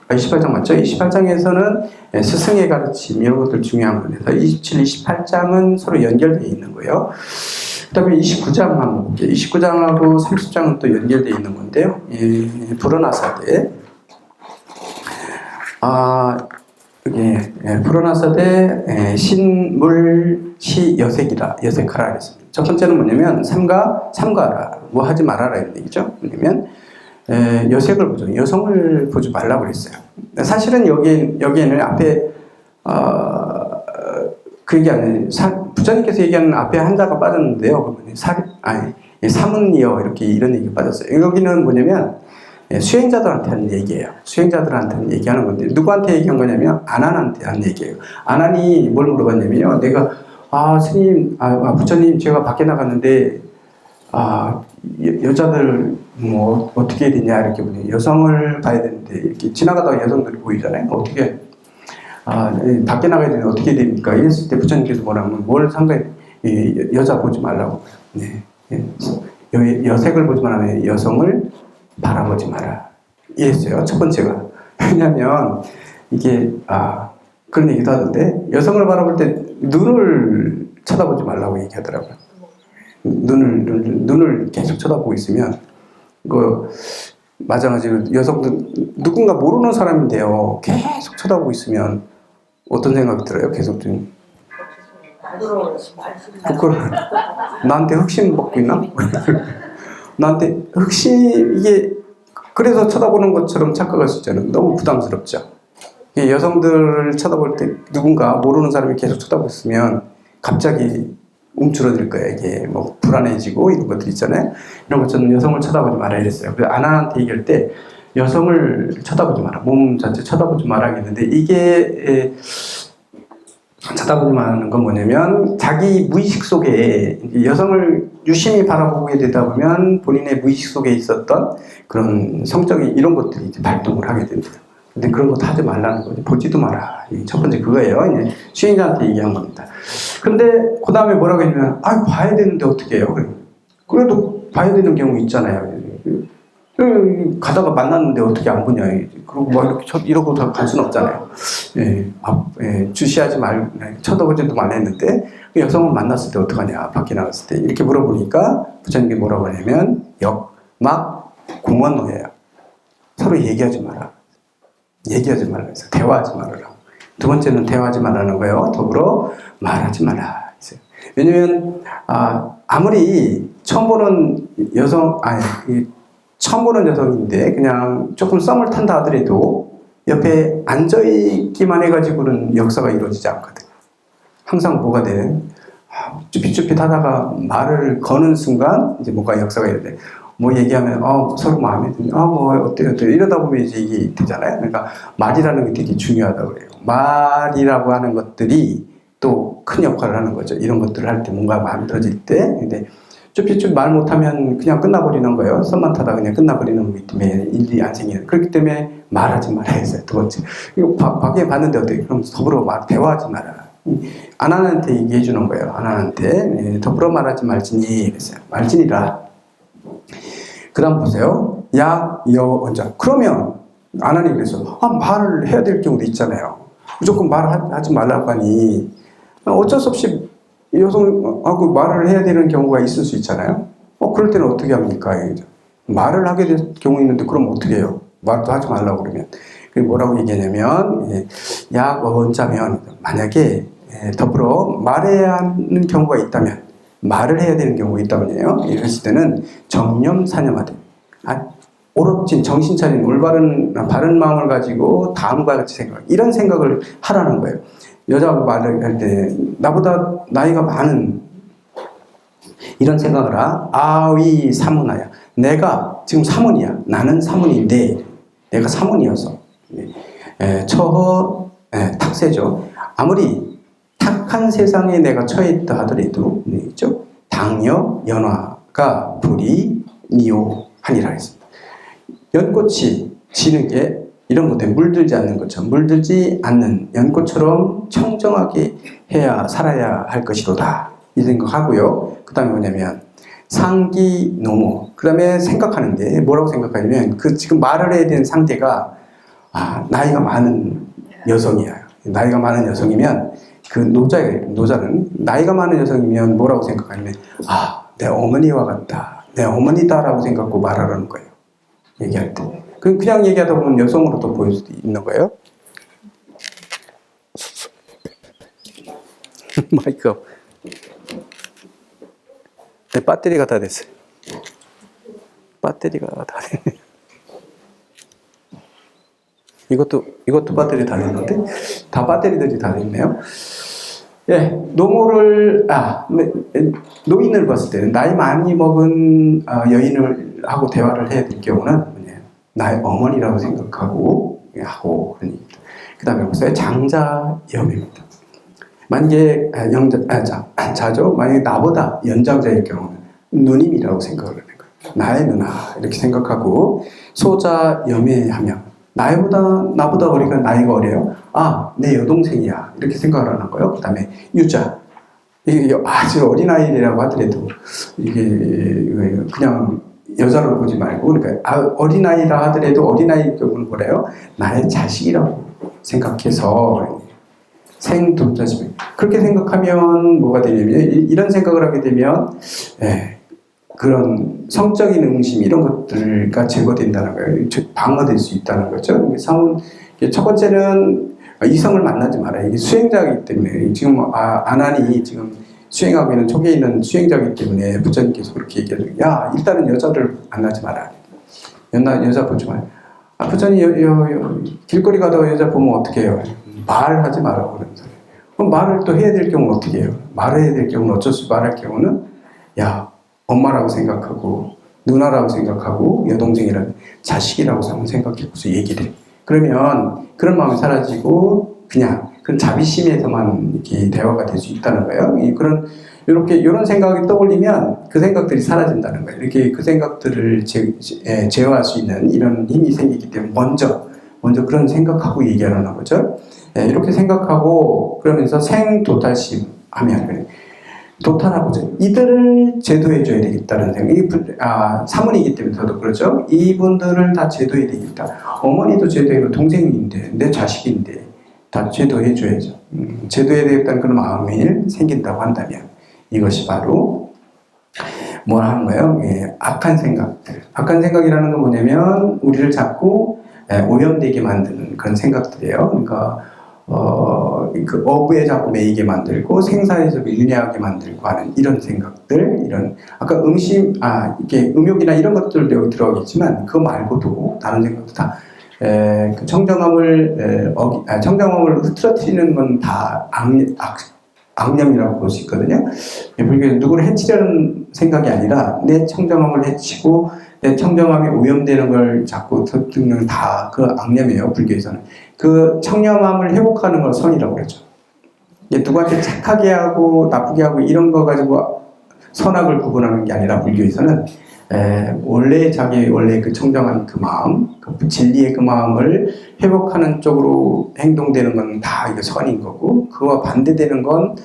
28장 맞죠? 28장에서는 스승의 가르침 이런 것들 중요한 거라서 27, 28장은 서로 연결되어 있는 거예요. 그 다음에 29장 한번 볼게요. 29장하고 30장은 또 연결되어 있는 건데요. 불어나사대 불어나사대 신물시 여색하라 그랬습니다. 첫 번째는 뭐냐면 삼가하라 뭐 하지 말아라 이런 얘기죠. 뭐냐면 여색을 보죠. 여성을 보지 말라고 그랬어요. 사실은 여기에는 앞에 그 얘기 아니에요. 부처님께서 얘기하는 앞에 한자가 빠졌는데요. 사문이여 이렇게 이런 얘기가 빠졌어요. 여기는 뭐냐면 수행자들한테 하는 얘기예요. 수행자들한테 얘기하는 건데 누구한테 얘기한 거냐면 아난한테 하는 얘기예요. 아난이 뭘 물어봤냐면요. 내가 스님, 부처님 제가 밖에 나갔는데 여자들 뭐 어떻게 해야 되냐 이렇게 보니 여성을 봐야 되는데 이렇게 지나가다가 여성들이 보이잖아요. 어떻게 밖에 나가야 되는데 어떻게 해야 됩니까? 이랬을 때 부처님께서 뭐라면 뭘 상관해 여자 보지 말라고. 여색을 보지 말라면 여성을 바라보지 마라. 이랬어요. 첫 번째가. 왜냐면 이게 그런 얘기도 하던데 여성을 바라볼 때 눈을 쳐다보지 말라고 얘기하더라고요. 눈을 계속 쳐다보고 있으면 마찬가지로 여성들 누군가 모르는 사람인데요. 계속 쳐다보고 있으면 어떤 생각이 들어요? 계속 좀 부끄러워. 나한테 흑심 먹고 있나? 나한테 흑심 이게 그래서 쳐다보는 것처럼 착각할 수 있잖아요. 너무 부담스럽죠. 여성들을 쳐다볼 때 누군가 모르는 사람이 계속 쳐다보고 있으면 갑자기 움츠러들 거예요. 이게 뭐 불안해지고 이런 것들 있잖아요. 이런 것처럼 여성을 쳐다보지 마라 이랬어요. 그래서 아나한테 얘기할 때 여성을 쳐다보지 마라. 몸 자체 쳐다보지 마라 했는데 이게 쳐다보지 말라는 건 뭐냐면 자기 무의식 속에 여성을 유심히 바라보게 되다 보면 본인의 무의식 속에 있었던 그런 성적인 이런 것들이 이제 발동을 하게 됩니다. 근데 그런 것도 하지 말라는 거죠. 보지도 마라. 첫 번째 그거예요. 이제 수행자한테 얘기한 겁니다. 근데 그 다음에 뭐라고 했냐면 봐야 되는데 어떻게 해요? 그래도 봐야 되는 경우 있잖아요. 가다가 만났는데 어떻게 안 보냐. 그리고 뭐 이렇게 이러고 다 갈 수는 없잖아요. 주시하지 쳐다보지도 말라 했는데 여성을 만났을 때 어떡하냐. 밖에 나갔을 때 이렇게 물어보니까 부처님이 뭐라고 하냐면 역막 공원노예요. 서로 얘기하지 마라. 얘기하지 말라 해서 대화하지 말아라. 두 번째는 대화하지 말라는 거예요. 더불어 말하지 마라. 왜냐면 아무리 처음 보는 여성인데 그냥 조금 썸을 탄다 하더라도 옆에 앉아있기만 해가지고는 역사가 이루어지지 않거든. 항상 뭐가 돼? 쭈삣쭈삣 하다가 말을 거는 순간 이제 뭔가 역사가 이루어져. 뭐 얘기하면 서로 마음에 드네. 뭐 어때요? 이러다 보면 이제 이게 되잖아요. 그러니까 말이라는 게 되게 중요하다고 그래요. 말이라고 하는 것들이 또 큰 역할을 하는 거죠. 이런 것들을 할 때 뭔가 마음이 들어질 때. 근데 쭈삣쭈삣 말 못하면 그냥 끝나버리는 거예요. 썸만 타다가 그냥 끝나버리는 거기 때문에 일이 안 생기는. 그렇기 때문에 말하지 말아야 했어요. 두 번째. 이거 밖에 봤는데 어떻게? 그럼 더불어 대화하지 마라. 아난한테 얘기해 주는 거예요. 아난한테. 더불어 말하지 말지니. 그랬어요. 말지니라. 그 다음 보세요. 원자. 그러면 아난이 그래서 말을 해야 될 경우도 있잖아요. 무조건 말하지 말라고 하니 어쩔 수 없이 여성하고 말을 해야 되는 경우가 있을 수 있잖아요. 그럴 때는 어떻게 합니까? 말을 하게 될 경우 있는데 그럼 어떻게 해요? 말도 하지 말라고 그러면. 뭐라고 얘기하냐면 원자면 만약에 더불어 말해야 하는 경우가 있다면 말을 해야 되는 경우가 있다면요. 이랬을 때는 정념사념하되 옳진 정신 차린 올바른 바른 마음을 가지고 다음과 같이 생각. 이런 생각을 하라는 거예요. 여자하고 말을 할 때 나보다 나이가 많은 이런 생각을 하라. 아위 사문하야. 내가 지금 사문이야. 나는 사문인데 내가 사문이어서 처허 탁세죠. 아무리 탁한 세상에 내가 처해 있다 하더라도 있죠. 당여 연화가 불이 니오하니라 했습니다. 연꽃이 지는 게 이런 것들 물들지 않는 것처럼 물들지 않는 연꽃처럼 청정하게 해야 살아야 할 것이로다 이 생각하고요. 그 다음에 뭐냐면 상기 노모 그 다음에 생각하는 게 뭐라고 생각하냐면 지금 말을 해야 되는 상대가 나이가 많은 여성이야. 나이가 많은 여성이면 그 노자는 나이가 많은 여성이면 뭐라고 생각하냐면 내 어머니와 같다. 내 어머니다라고 생각하고 말하라는 거예요. 얘기할 때. 그냥 얘기하다 보면 여성으로 또 보일 수도 있는 거예요. 마이크. 내 배터리가 다 됐어요. 배터리가 다 됐네. 이것도 배터리 다 됐는데? 다 배터리들이 다 됐네요. 노인을 봤을 때는 나이 많이 먹은 여인을 하고 대화를 해야 될 경우는 나의 어머니라고 생각하고 하고 그 다음에 보세요. 장자염입니다. 만약에 자죠. 만약에 나보다 연장자일 경우는 누님이라고 생각을 하는 거예요. 나의 누나 이렇게 생각하고 소자염해하면 나보다 어리가 나이가 어려요. 내 여동생이야 이렇게 생각을 하는 거예요. 그 다음에 유자 이게 아주 어린 아이라고 하더라도 이게 그냥 여자로 보지 말고 그러니까 어린 아이라 하더라도 어린 아이 경우는 뭐래요? 나의 자식이라고 생각해서 생돈자식 그렇게 생각하면 뭐가 되냐면 이런 생각을 하게 되면 그런 성적인 응심 이런 것들과 제거된다는 거예요. 방어될 수 있다는 거죠. 첫 번째는 이성을 만나지 마라. 이게 수행자이기 때문에 지금 아난이 지금 수행하고 있는 촉에 있는 수행자이기 때문에 부처님께서 그렇게 얘기해요. 일단은 여자를 만나지 마라. 여자 보지 마라. 부처님 길거리 가다가 여자 보면 어떻게 해요? 말하지 말라고 그러는 소리예요. 그럼 말을 또 해야 될 경우는 어떻게 해요? 말해야 될 경우는 어쩔 수 말할 경우는 야, 엄마라고 생각하고 누나라고 생각하고 여동생이라고 자식이라고 생각해서 얘기를 해. 그러면 그런 마음이 사라지고 그냥 그런 자비심에서만 이렇게 대화가 될 수 있다는 거예요. 이런 생각이 떠올리면 그 생각들이 사라진다는 거예요. 이렇게 그 생각들을 제어할 수 있는 이런 힘이 생기기 때문에 먼저 그런 생각하고 얘기하라는 거죠. 이렇게 생각하고 그러면서 생도탈심 하면 그래. 도탄하고죠. 이들을 제도해줘야 되겠다는 생각이 사모이기 때문에 저도 그렇죠. 이분들을 다 제도해야 되겠다. 어머니도 제도해고 동생인데 내 자식인데 다 제도해줘야죠. 제도해야 되겠다는 그런 마음이 생긴다고 한다면 이것이 바로 뭘 하는 거예요? 악한 생각들. 악한 생각이라는 건 뭐냐면 우리를 자꾸 오염되게 만드는 그런 생각들이에요. 그러니까 그 어부에 자꾸 매이게 만들고 생사에 자꾸 윤회하게 만들고 하는 이런 생각들, 아까 이렇게 음욕이나 이런 것들도 여기 들어가겠지만 그거 말고도 다른 생각도 다 그 청정함을 흐트러뜨리는 건 다 악념이라고 볼 수 있거든요. 불교는 누구를 해치려는 생각이 아니라 내 청정함을 해치고 내 청정함이 오염되는 걸 자꾸 듣는 다 그 악념이에요. 불교에서는. 그 청렴함을 회복하는 걸 선이라고 그러죠. 누구한테 착하게 하고 나쁘게 하고 이런 거 가지고 선악을 구분하는 게 아니라 불교에서는 원래 그 청정한 그 마음, 그 진리의 그 마음을 회복하는 쪽으로 행동되는 건 다 이거 선인 거고 그와 반대되는 건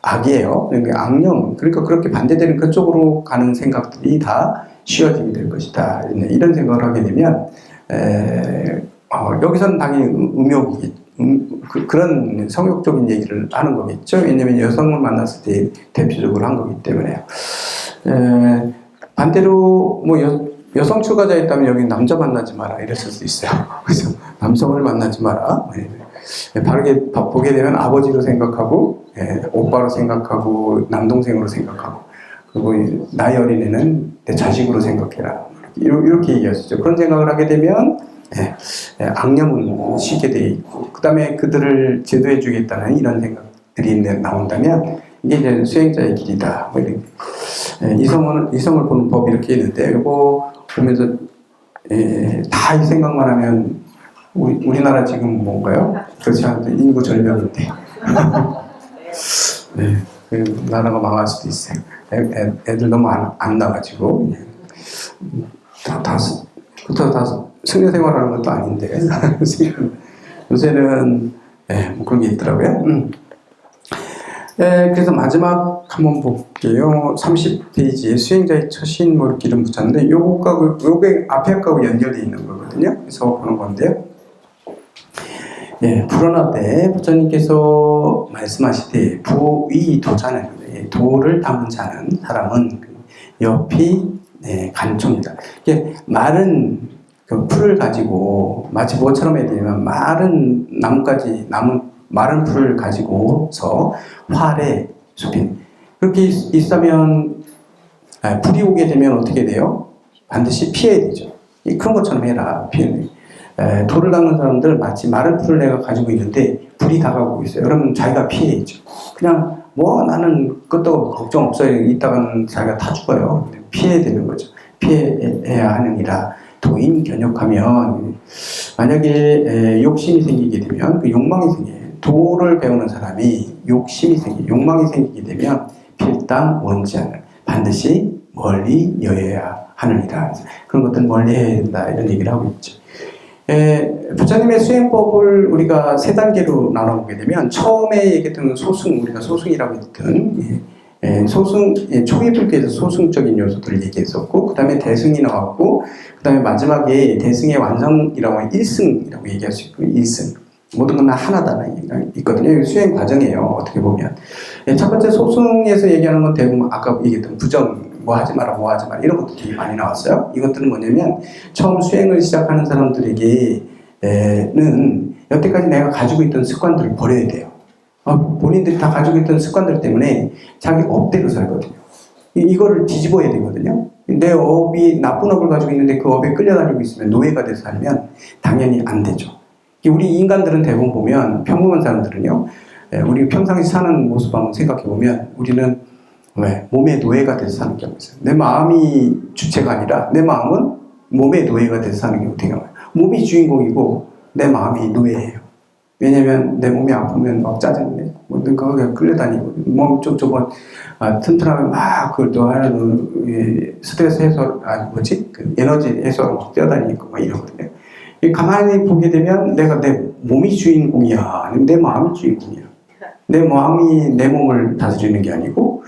악이에요. 그러니까 악념. 그러니까 그렇게 반대되는 그쪽으로 가는 생각들이 다 쉬워지게 될 것이다. 이런 생각을 하게 되면 여기서는 당연히 음욕이 그런 성욕적인 얘기를 하는 거겠죠. 왜냐하면 여성을 만났을 때 대표적으로 한 거기 때문에요. 반대로 뭐 여성 출가자 있다면 여기 남자 만나지 마라 이랬을 수도 있어요. 그래서 남성을 만나지 마라. 바르게 보게 되면 아버지로 생각하고 오빠로 생각하고 남동생으로 생각하고 그리고 나이 어린애는 내 자식으로 생각해라. 이렇게 얘기하시죠. 그런 생각을 하게 되면 악념은 쉬게 돼 있고 그 다음에 그들을 제도해 주겠다는 이런 생각들이 나온다면 이게 이제 수행자의 길이다. 뭐 이성을 보는 법이 이렇게 있는데 이거 보면서 다 이 생각만 하면 우리나라 지금 뭔가요? 그렇지 않아도 인구 절벽인데 나라가 망할 수도 있어요. 애들 너무 안 나가지고 다 승려 생활하는 것도 아닌데 요새는 뭐 그런 게 있더라고요. 그래서 마지막 한번 볼게요. 30페이지에 수행자의 처신 뭐 이렇게 이름 붙였는데 요게 앞에 거하고 연결되어 있는 거거든요. 그래서 보는 건데요. 불언하되 부처님께서 말씀하시되 부의도자는 도를 담은 자는 사람은 옆이 간총이다. 이게 마른 그 풀을 가지고 마치 뭐처럼 해야 되냐면 마른 마른 풀을 가지고서 활에 숲인 그렇게 있으면 불이 오게 되면 어떻게 돼요? 반드시 피해야 되죠. 그런 것처럼 해라. 돌을 닦는 사람들 마치 마른 풀을 내가 가지고 있는데 불이 다가오고 있어요. 그러면 자기가 피해야죠. 그냥 뭐 나는 그것도 걱정 없어요. 이따가는 자기가 타 죽어요. 피해야 되는 거죠. 피해야 하느니라. 도인 견욕하면 만약에 욕심이 생기게 되면 그 욕망이 생겨요. 도를 배우는 사람이 욕망이 생기게 되면 필당 원지하는 반드시 멀리 여해야 하느니라. 그런 것들 멀리 해야 된다 이런 얘기를 하고 있죠. 부처님의 수행법을 우리가 세 단계로 나눠보게 되면 처음에 얘기했던 우리가 소승이라고 했던 초기 불교에서 소승적인 요소들을 얘기했었고 그 다음에 대승이 나왔고 그 다음에 마지막에 대승의 완성이라고 하면 1승이라고 얘기할 수 있고 1승 모든 건 하나다는 얘기가 있거든요. 수행 과정이에요. 어떻게 보면 첫 번째 소승에서 얘기하는 건 대부분 아까 얘기했던 부정 뭐 하지 마라 이런 것들이 많이 나왔어요. 이것들은 뭐냐면 처음 수행을 시작하는 사람들에게는 여태까지 내가 가지고 있던 습관들을 버려야 돼요. 본인들이 다 가지고 있던 습관들 때문에 자기 업대로 살거든요. 이거를 뒤집어야 되거든요. 내 업이 나쁜 업을 가지고 있는데 그 업에 끌려다니고 있으면 노예가 돼서 살면 당연히 안 되죠. 우리 인간들은 대부분 보면 평범한 사람들은요 우리 평상시 사는 모습 한번 생각해 보면 우리는 왜 몸의 노예가 돼서 사는 경우가 있어요. 내 마음이 주체가 아니라 내 마음은 몸의 노예가 돼서 사는 경우가 되게 많아요. 몸이 주인공이고 내 마음이 노예예요. 왜냐면 내 몸이 아프면 막 짜증내. 뭐, 그냥 끌려다니고. 몸 좀 튼튼하면 막 그걸 또 하는, 스트레스 해소, 그 에너지 해소로 막 뛰어다니고 막 이러거든요. 가만히 보게 되면 내가 내 몸이 주인공이야. 아니면 내 마음이 주인공이야. 내 마음이 내 몸을 다스리는 게 아니고,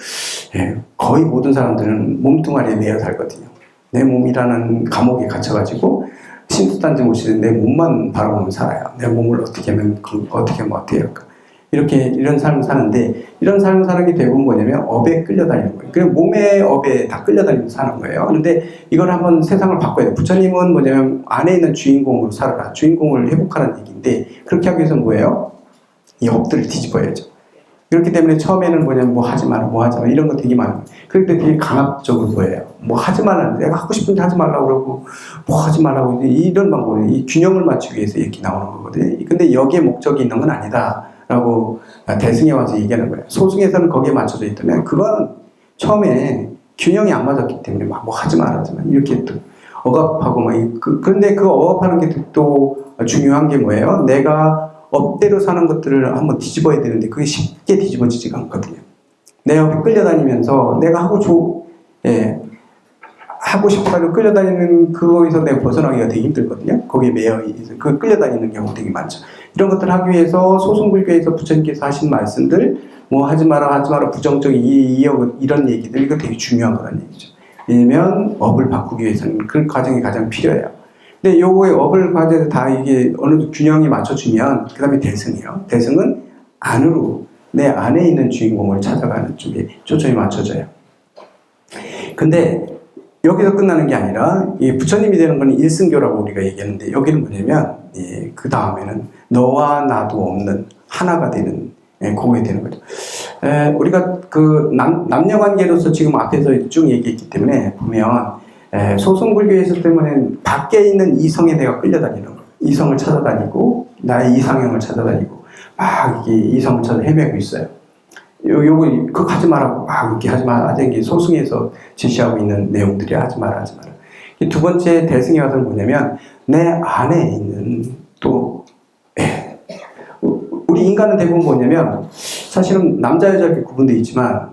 거의 모든 사람들은 몸뚱아리에 매여 살거든요. 내 몸이라는 감옥에 갇혀가지고, 신수단지 모시는 내 몸만 바라보면 살아요. 내 몸을 어떻게 하면 어떻게 할까. 이런 삶을 사는데, 이런 삶을 사는 게 대부분 뭐냐면, 업에 끌려다니는 거예요. 그냥 몸의 업에 다 끌려다니면서 사는 거예요. 그런데 이걸 한번 세상을 바꿔야 돼요. 부처님은 뭐냐면, 안에 있는 주인공으로 살아라. 주인공을 회복하라는 얘기인데, 그렇게 하기 위해서는 뭐예요? 이 업들을 뒤집어야죠. 그렇기 때문에 처음에는 뭐냐면 뭐 하지 마라, 이런 거 되게 많아요. 그럴 때 되게 강압적으로 보여요. 뭐 하지 말라는, 내가 하고 싶은데 하지 말라고 그러고, 뭐 하지 말라고, 이런 방법이, 이 균형을 맞추기 위해서 이렇게 나오는 거거든요. 근데 여기에 목적이 있는 건 아니다. 라고 대승에 와서 얘기하는 거예요. 소승에서는 거기에 맞춰져 있다면, 그건 처음에 균형이 안 맞았기 때문에 막 뭐 하지 마라, 이렇게 또 억압하고 그런데 그 억압하는 게 또 중요한 게 뭐예요? 내가 업대로 사는 것들을 한번 뒤집어야 되는데 그게 쉽게 뒤집어지지가 않거든요. 내 옆에 끌려다니면서 내가 하고 싶어가지고 끌려다니는 그거에서 내가 벗어나기가 되게 힘들거든요. 거기에 매여 있어서 그 끌려다니는 경우 되게 많죠. 이런 것들을 하기 위해서 소승불교에서 부처님께서 하신 말씀들 뭐 하지 마라 부정적인 이런 얘기들 이거 되게 중요한 거라는 얘기죠. 왜냐면 업을 바꾸기 위해서는 그 과정이 가장 필요해요. 근데 요거의 업을 과제를 다 이게 어느 정도 균형이 맞춰주면 그 다음에 대승이에요. 대승은 안으로 내 안에 있는 주인공을 찾아가는 쪽에 초점이 맞춰져요. 근데 여기서 끝나는 게 아니라 이 부처님이 되는 건 일승교라고 우리가 얘기하는데 여기는 뭐냐면 그 다음에는 너와 나도 없는 하나가 되는 그게 되는 거죠. 우리가 그 남녀관계로서 지금 앞에서 쭉 얘기했기 때문에 보면 소승불교에 있을 때는 밖에 있는 이성에 내가 끌려다니는 거예요. 이성을 찾아다니고 나의 이상형을 찾아다니고 막 이게 이성을 찾아 헤매고 있어요. 요거 그거 하지 말라고 막 이렇게 하지 마라. 이게 소승에서 제시하고 있는 내용들이 하지 마라. 두 번째 대승에 와서는 뭐냐면 내 안에 있는 또 우리 인간은 대부분 뭐냐면 사실은 남자 여자 이렇게 구분되어 있지만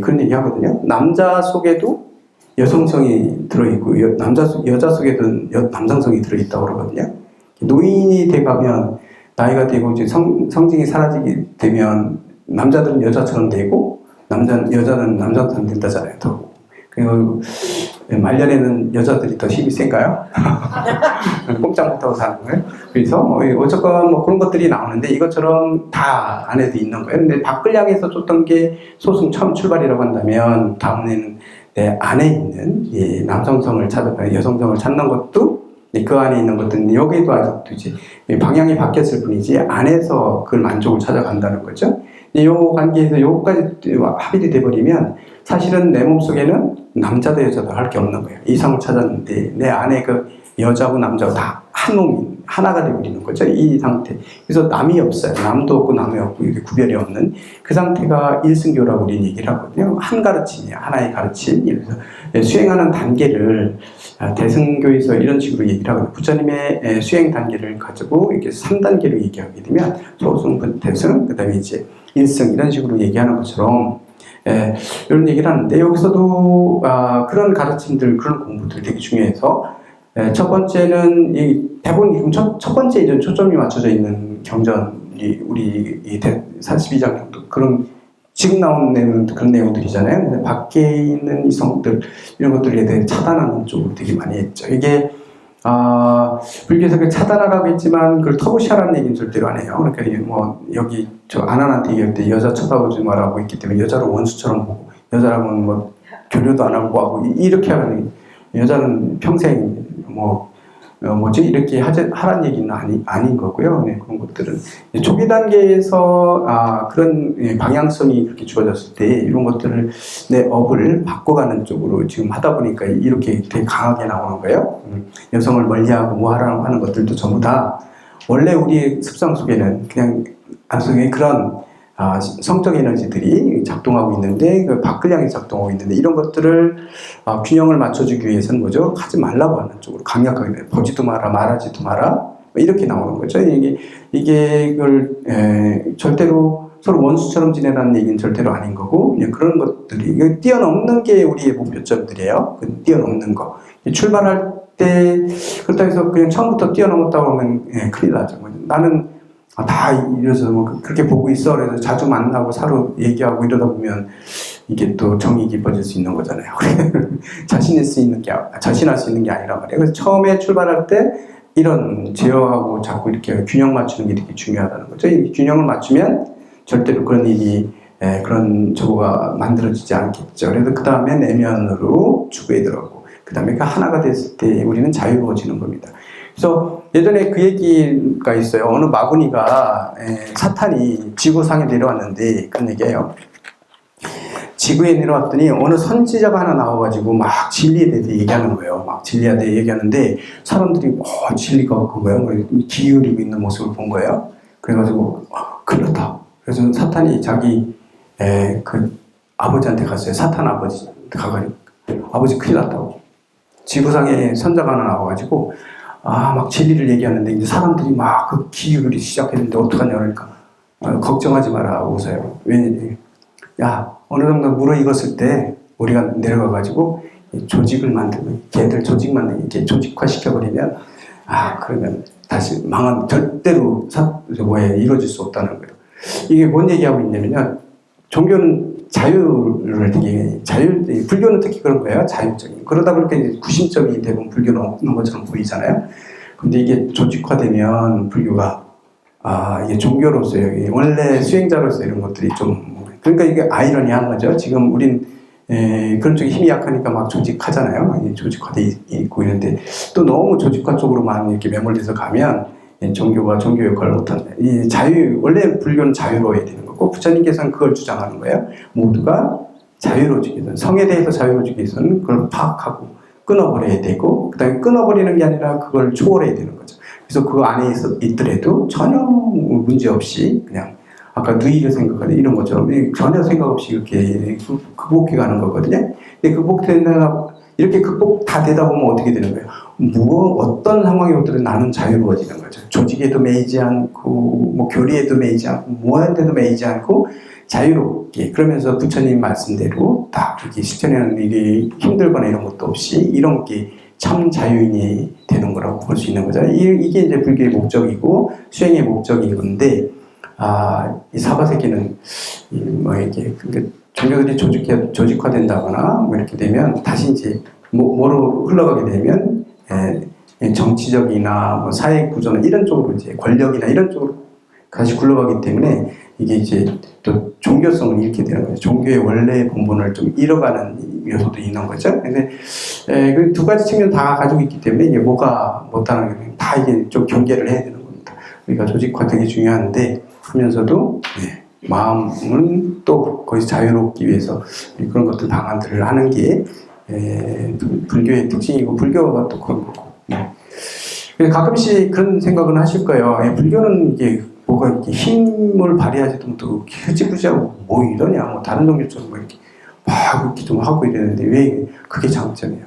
그런 얘기 하거든요. 남자 속에도 여성성이 들어있고 여자 속에도 남성성이 들어있다고 그러거든요. 노인이 돼가면 나이가 되고 이제 성징이 사라지게 되면 남자들은 여자처럼 되고 여자는 남자처럼 된다잖아요. 그리고 말년에는 여자들이 더 힘이 센가요? 꼼짝 못하고 사는 거예요. 그래서 어쨌건 뭐 그런 것들이 나오는데 이것처럼 다 안에도 있는 거예요. 근데 밖을 향해서 쫓던 게 소승 처음 출발이라고 한다면 다음에는 내 안에 있는 남성성을 찾아가는 여성성을 찾는 것도 그 안에 있는 것들은 여기도 아직도 이제 방향이 바뀌었을 뿐이지 안에서 그 만족을 찾아간다는 거죠. 이 관계에서 요거까지 합의가 돼버리면 사실은 내 몸속에는 남자도 여자도 할 게 없는 거예요. 이성을 찾았는데 내 안에 그 여자고 남자고 다 한 몸이 하나가 되버리는 거죠. 이 상태. 그래서 남이 없어요. 남도 없고 남이 없고 이렇게 구별이 없는 그 상태가 일승교라고 우리는 얘기를 하거든요. 한 가르침이에요. 하나의 가르침. 그래서 수행하는 단계를 대승교에서 이런 식으로 얘기를 하거든요. 부처님의 수행 단계를 가지고 이렇게 3단계로 얘기하게 되면 소승, 대승, 그 다음에 이제 일승 이런 식으로 얘기하는 것처럼 이런 얘기를 하는데 여기서도 그런 가르침들, 그런 공부들 되게 중요해서 첫 번째는 대부분 첫 번째 이제 초점이 맞춰져 있는 경전이 우리 42장 정도 그런 지금 나온 내용도 그런 내용들이잖아요. 근데 밖에 있는 이성들 이런 것들에 대해 차단하는 쪽으로 되게 많이 했죠. 이게 불교에서 그 차단하라고 했지만 그걸 터부시하라는 얘기는 절대로 안 해요. 그러니까 뭐 여기 저 아난한테 얘기할 때 여자 쳐다보지 말라고 했기 때문에 여자를 원수처럼 보고 여자라고는 뭐 교류도 안 하고 하고 이렇게 하는 여자는 평생 이렇게 하라는 얘기는 아닌 거고요. 그런 것들은 초기 단계에서 그런 방향성이 그렇게 주어졌을 때 이런 것들을 내 업을 바꿔가는 쪽으로 지금 하다 보니까 이렇게 되게 강하게 나오는 거예요. 여성을 멀리하고 뭐 하라고 하는 것들도 전부 다 원래 우리 습성 속에는 그냥 안속에 그런 성적 에너지들이 작동하고 있는데 그 밖을 작동하고 있는데 이런 것들을 균형을 맞춰주기 위해서는 뭐죠? 하지 말라고 하는 쪽으로 강력하게 보지도 마라 말하지도 마라 이렇게 나오는 거죠. 이게 그걸 절대로 서로 원수처럼 지내라는 얘기는 절대로 아닌 거고 그냥 그런 것들이 뛰어넘는 게 우리의 목표점들이에요. 뛰어넘는 거 출발할 때 그렇다고 해서 그냥 처음부터 뛰어넘었다고 하면 큰일 나죠. 나는 다 이래서 뭐 그렇게 보고 있어. 그래서 자주 만나고 서로 얘기하고 이러다 보면 이게 또 정이 깊어질 수 있는 거잖아요. 자신할 수 있는 게 아니란 말이에요. 그래서 처음에 출발할 때 이런 제어하고 자꾸 이렇게 균형 맞추는 게 되게 중요하다는 거죠. 이 균형을 맞추면 절대로 그런 일이 그런 저거가 만들어지지 않겠죠. 그래서 그 다음에 내면으로 추구해 들어가고 그 다음에 그 하나가 됐을 때 우리는 자유로워지는 겁니다. 그래서 예전에 그 얘기가 있어요. 어느 마구니가 사탄이 지구상에 내려왔는데 그런 얘기예요. 지구에 내려왔더니 어느 선지자가 하나 나와가지고 막 진리에 대해서 얘기하는 거예요. 막 진리에 대해 얘기하는데 사람들이 진리가 그거예요. 기울이고 있는 모습을 본 거예요. 그래가지고 큰일 났다. 그래서 사탄이 자기 그 아버지한테 갔어요. 사탄 아버지한테 가가지고 아버지 큰일 났다고. 지구상에 선자가 하나 나와가지고 막 진리를 얘기하는데 이제 사람들이 막 그 기울이기 시작했는데 어떡하냐 그러니까 걱정하지 마라 웃어요. 왜냐면 어느 정도 무르익었을 때 우리가 내려가가지고 조직을 만들고 걔들 조직 만들고 이렇게 조직화 시켜버리면 그러면 다시 절대로 이루어질 수 없다는 거예요. 이게 뭔 얘기하고 있냐면요. 종교는 자유를 불교는 특히 그런 거예요. 자율적인. 그러다 보니까 이제 구심점이 대부분 불교는 없는 것처럼 보이잖아요. 근데 이게 조직화되면 불교가 이게 종교로서요. 원래 수행자로서 이런 것들이 그러니까 이게 아이러니한 거죠. 지금 우린 그런 쪽에 힘이 약하니까 막 조직하잖아요. 조직화돼 있고 있는데 또 너무 조직화 쪽으로만 이렇게 매몰돼서 가면 종교가 종교 역할을 못한다. 원래 불교는 자유로워야 되는 거고 부처님께서는 그걸 주장하는 거예요. 모두가 자유로워지기 위해서는 성에 대해서 자유로워지기 위해서는 그걸 파악하고 끊어버려야 되고 그 다음에 끊어버리는 게 아니라 그걸 초월해야 되는 거죠. 그래서 그 안에 있더라도 전혀 문제 없이 그냥 아까 누이를 생각하는 이런 것처럼 전혀 생각 없이 이렇게 극복해 가는 거거든요. 근데 이렇게 극복 다 되다 보면 어떻게 되는 거예요? 어떤 상황이 오더라도 나는 자유로워지는 거죠. 조직에도 매이지 않고, 교리에도 매이지 않고, 뭐한테도 매이지 않고, 자유롭게. 그러면서 부처님 말씀대로 다 그렇게 실천하는 일이 힘들거나 이런 것도 없이, 이런 게 참 자유인이 되는 거라고 볼 수 있는 거죠. 이게 이제 불교의 목적이고, 수행의 목적인 건데, 이 사바세계는, 그러니까 종교들이 조직화된다거나, 이렇게 되면, 다시 이제, 뭐로 흘러가게 되면, 정치적이나 사회 구조나 이런 쪽으로 이제 권력이나 이런 쪽으로 다시 굴러가기 때문에 이게 이제 또 종교성을 잃게 되는 거죠. 종교의 원래 본분을 좀 잃어가는 요소도 있는 거죠. 근데 그 두 가지 측면 다 가지고 있기 때문에 이게 뭐가 못하는 게 다 이게 좀 경계를 해야 되는 겁니다. 그러니까 조직화 되게 중요한데 하면서도 마음은 또 거기서 자유롭기 위해서 그런 것들 방안들을 하는 게 불교의 특징이고 불교가 또 그런 거고. 가끔씩 그런 생각은 하실 거예요. 불교는 이게 뭐가 이렇게 힘을 발휘하지도 또 흐지부지하고 뭐 이러냐, 뭐 다른 종교처럼 뭐 이렇게 막 이렇게 좀 하고 이러는데 왜 그게 장점이에요?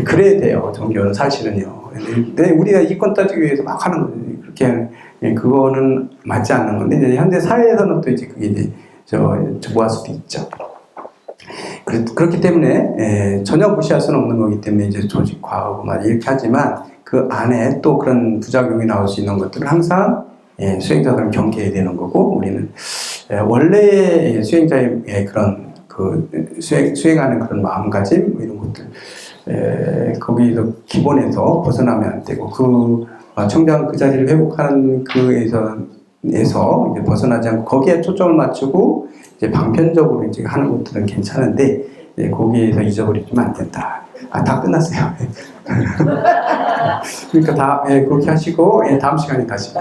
그래야 돼요. 종교는 사실은요. 근데 우리가 이권 따지기 위해서 막 하는 거죠. 그렇게 그거는 맞지 않는 건데 이제 현대 사회에서는 또 이제 그게 이제 저거할 수도 있죠. 그렇기 때문에 전혀 무시할 수는 없는 거기 때문에 이제 조직화하고 막 이렇게 하지만 그 안에 또 그런 부작용이 나올 수 있는 것들을 항상 수행자들은 경계해야 되는 거고 우리는 원래 수행자의 그런 수행하는 그런 마음가짐 뭐 이런 것들 거기서 기본에서 벗어나면 안 되고 청장 그 자리를 회복하는 그에서 이제 벗어나지 않고 거기에 초점을 맞추고 이제 방편적으로 이제 하는 것들은 괜찮은데 거기에서 잊어버리면 안 된다. 다 끝났어요. 그러니까 그렇게 하시고 다음 시간에 다시.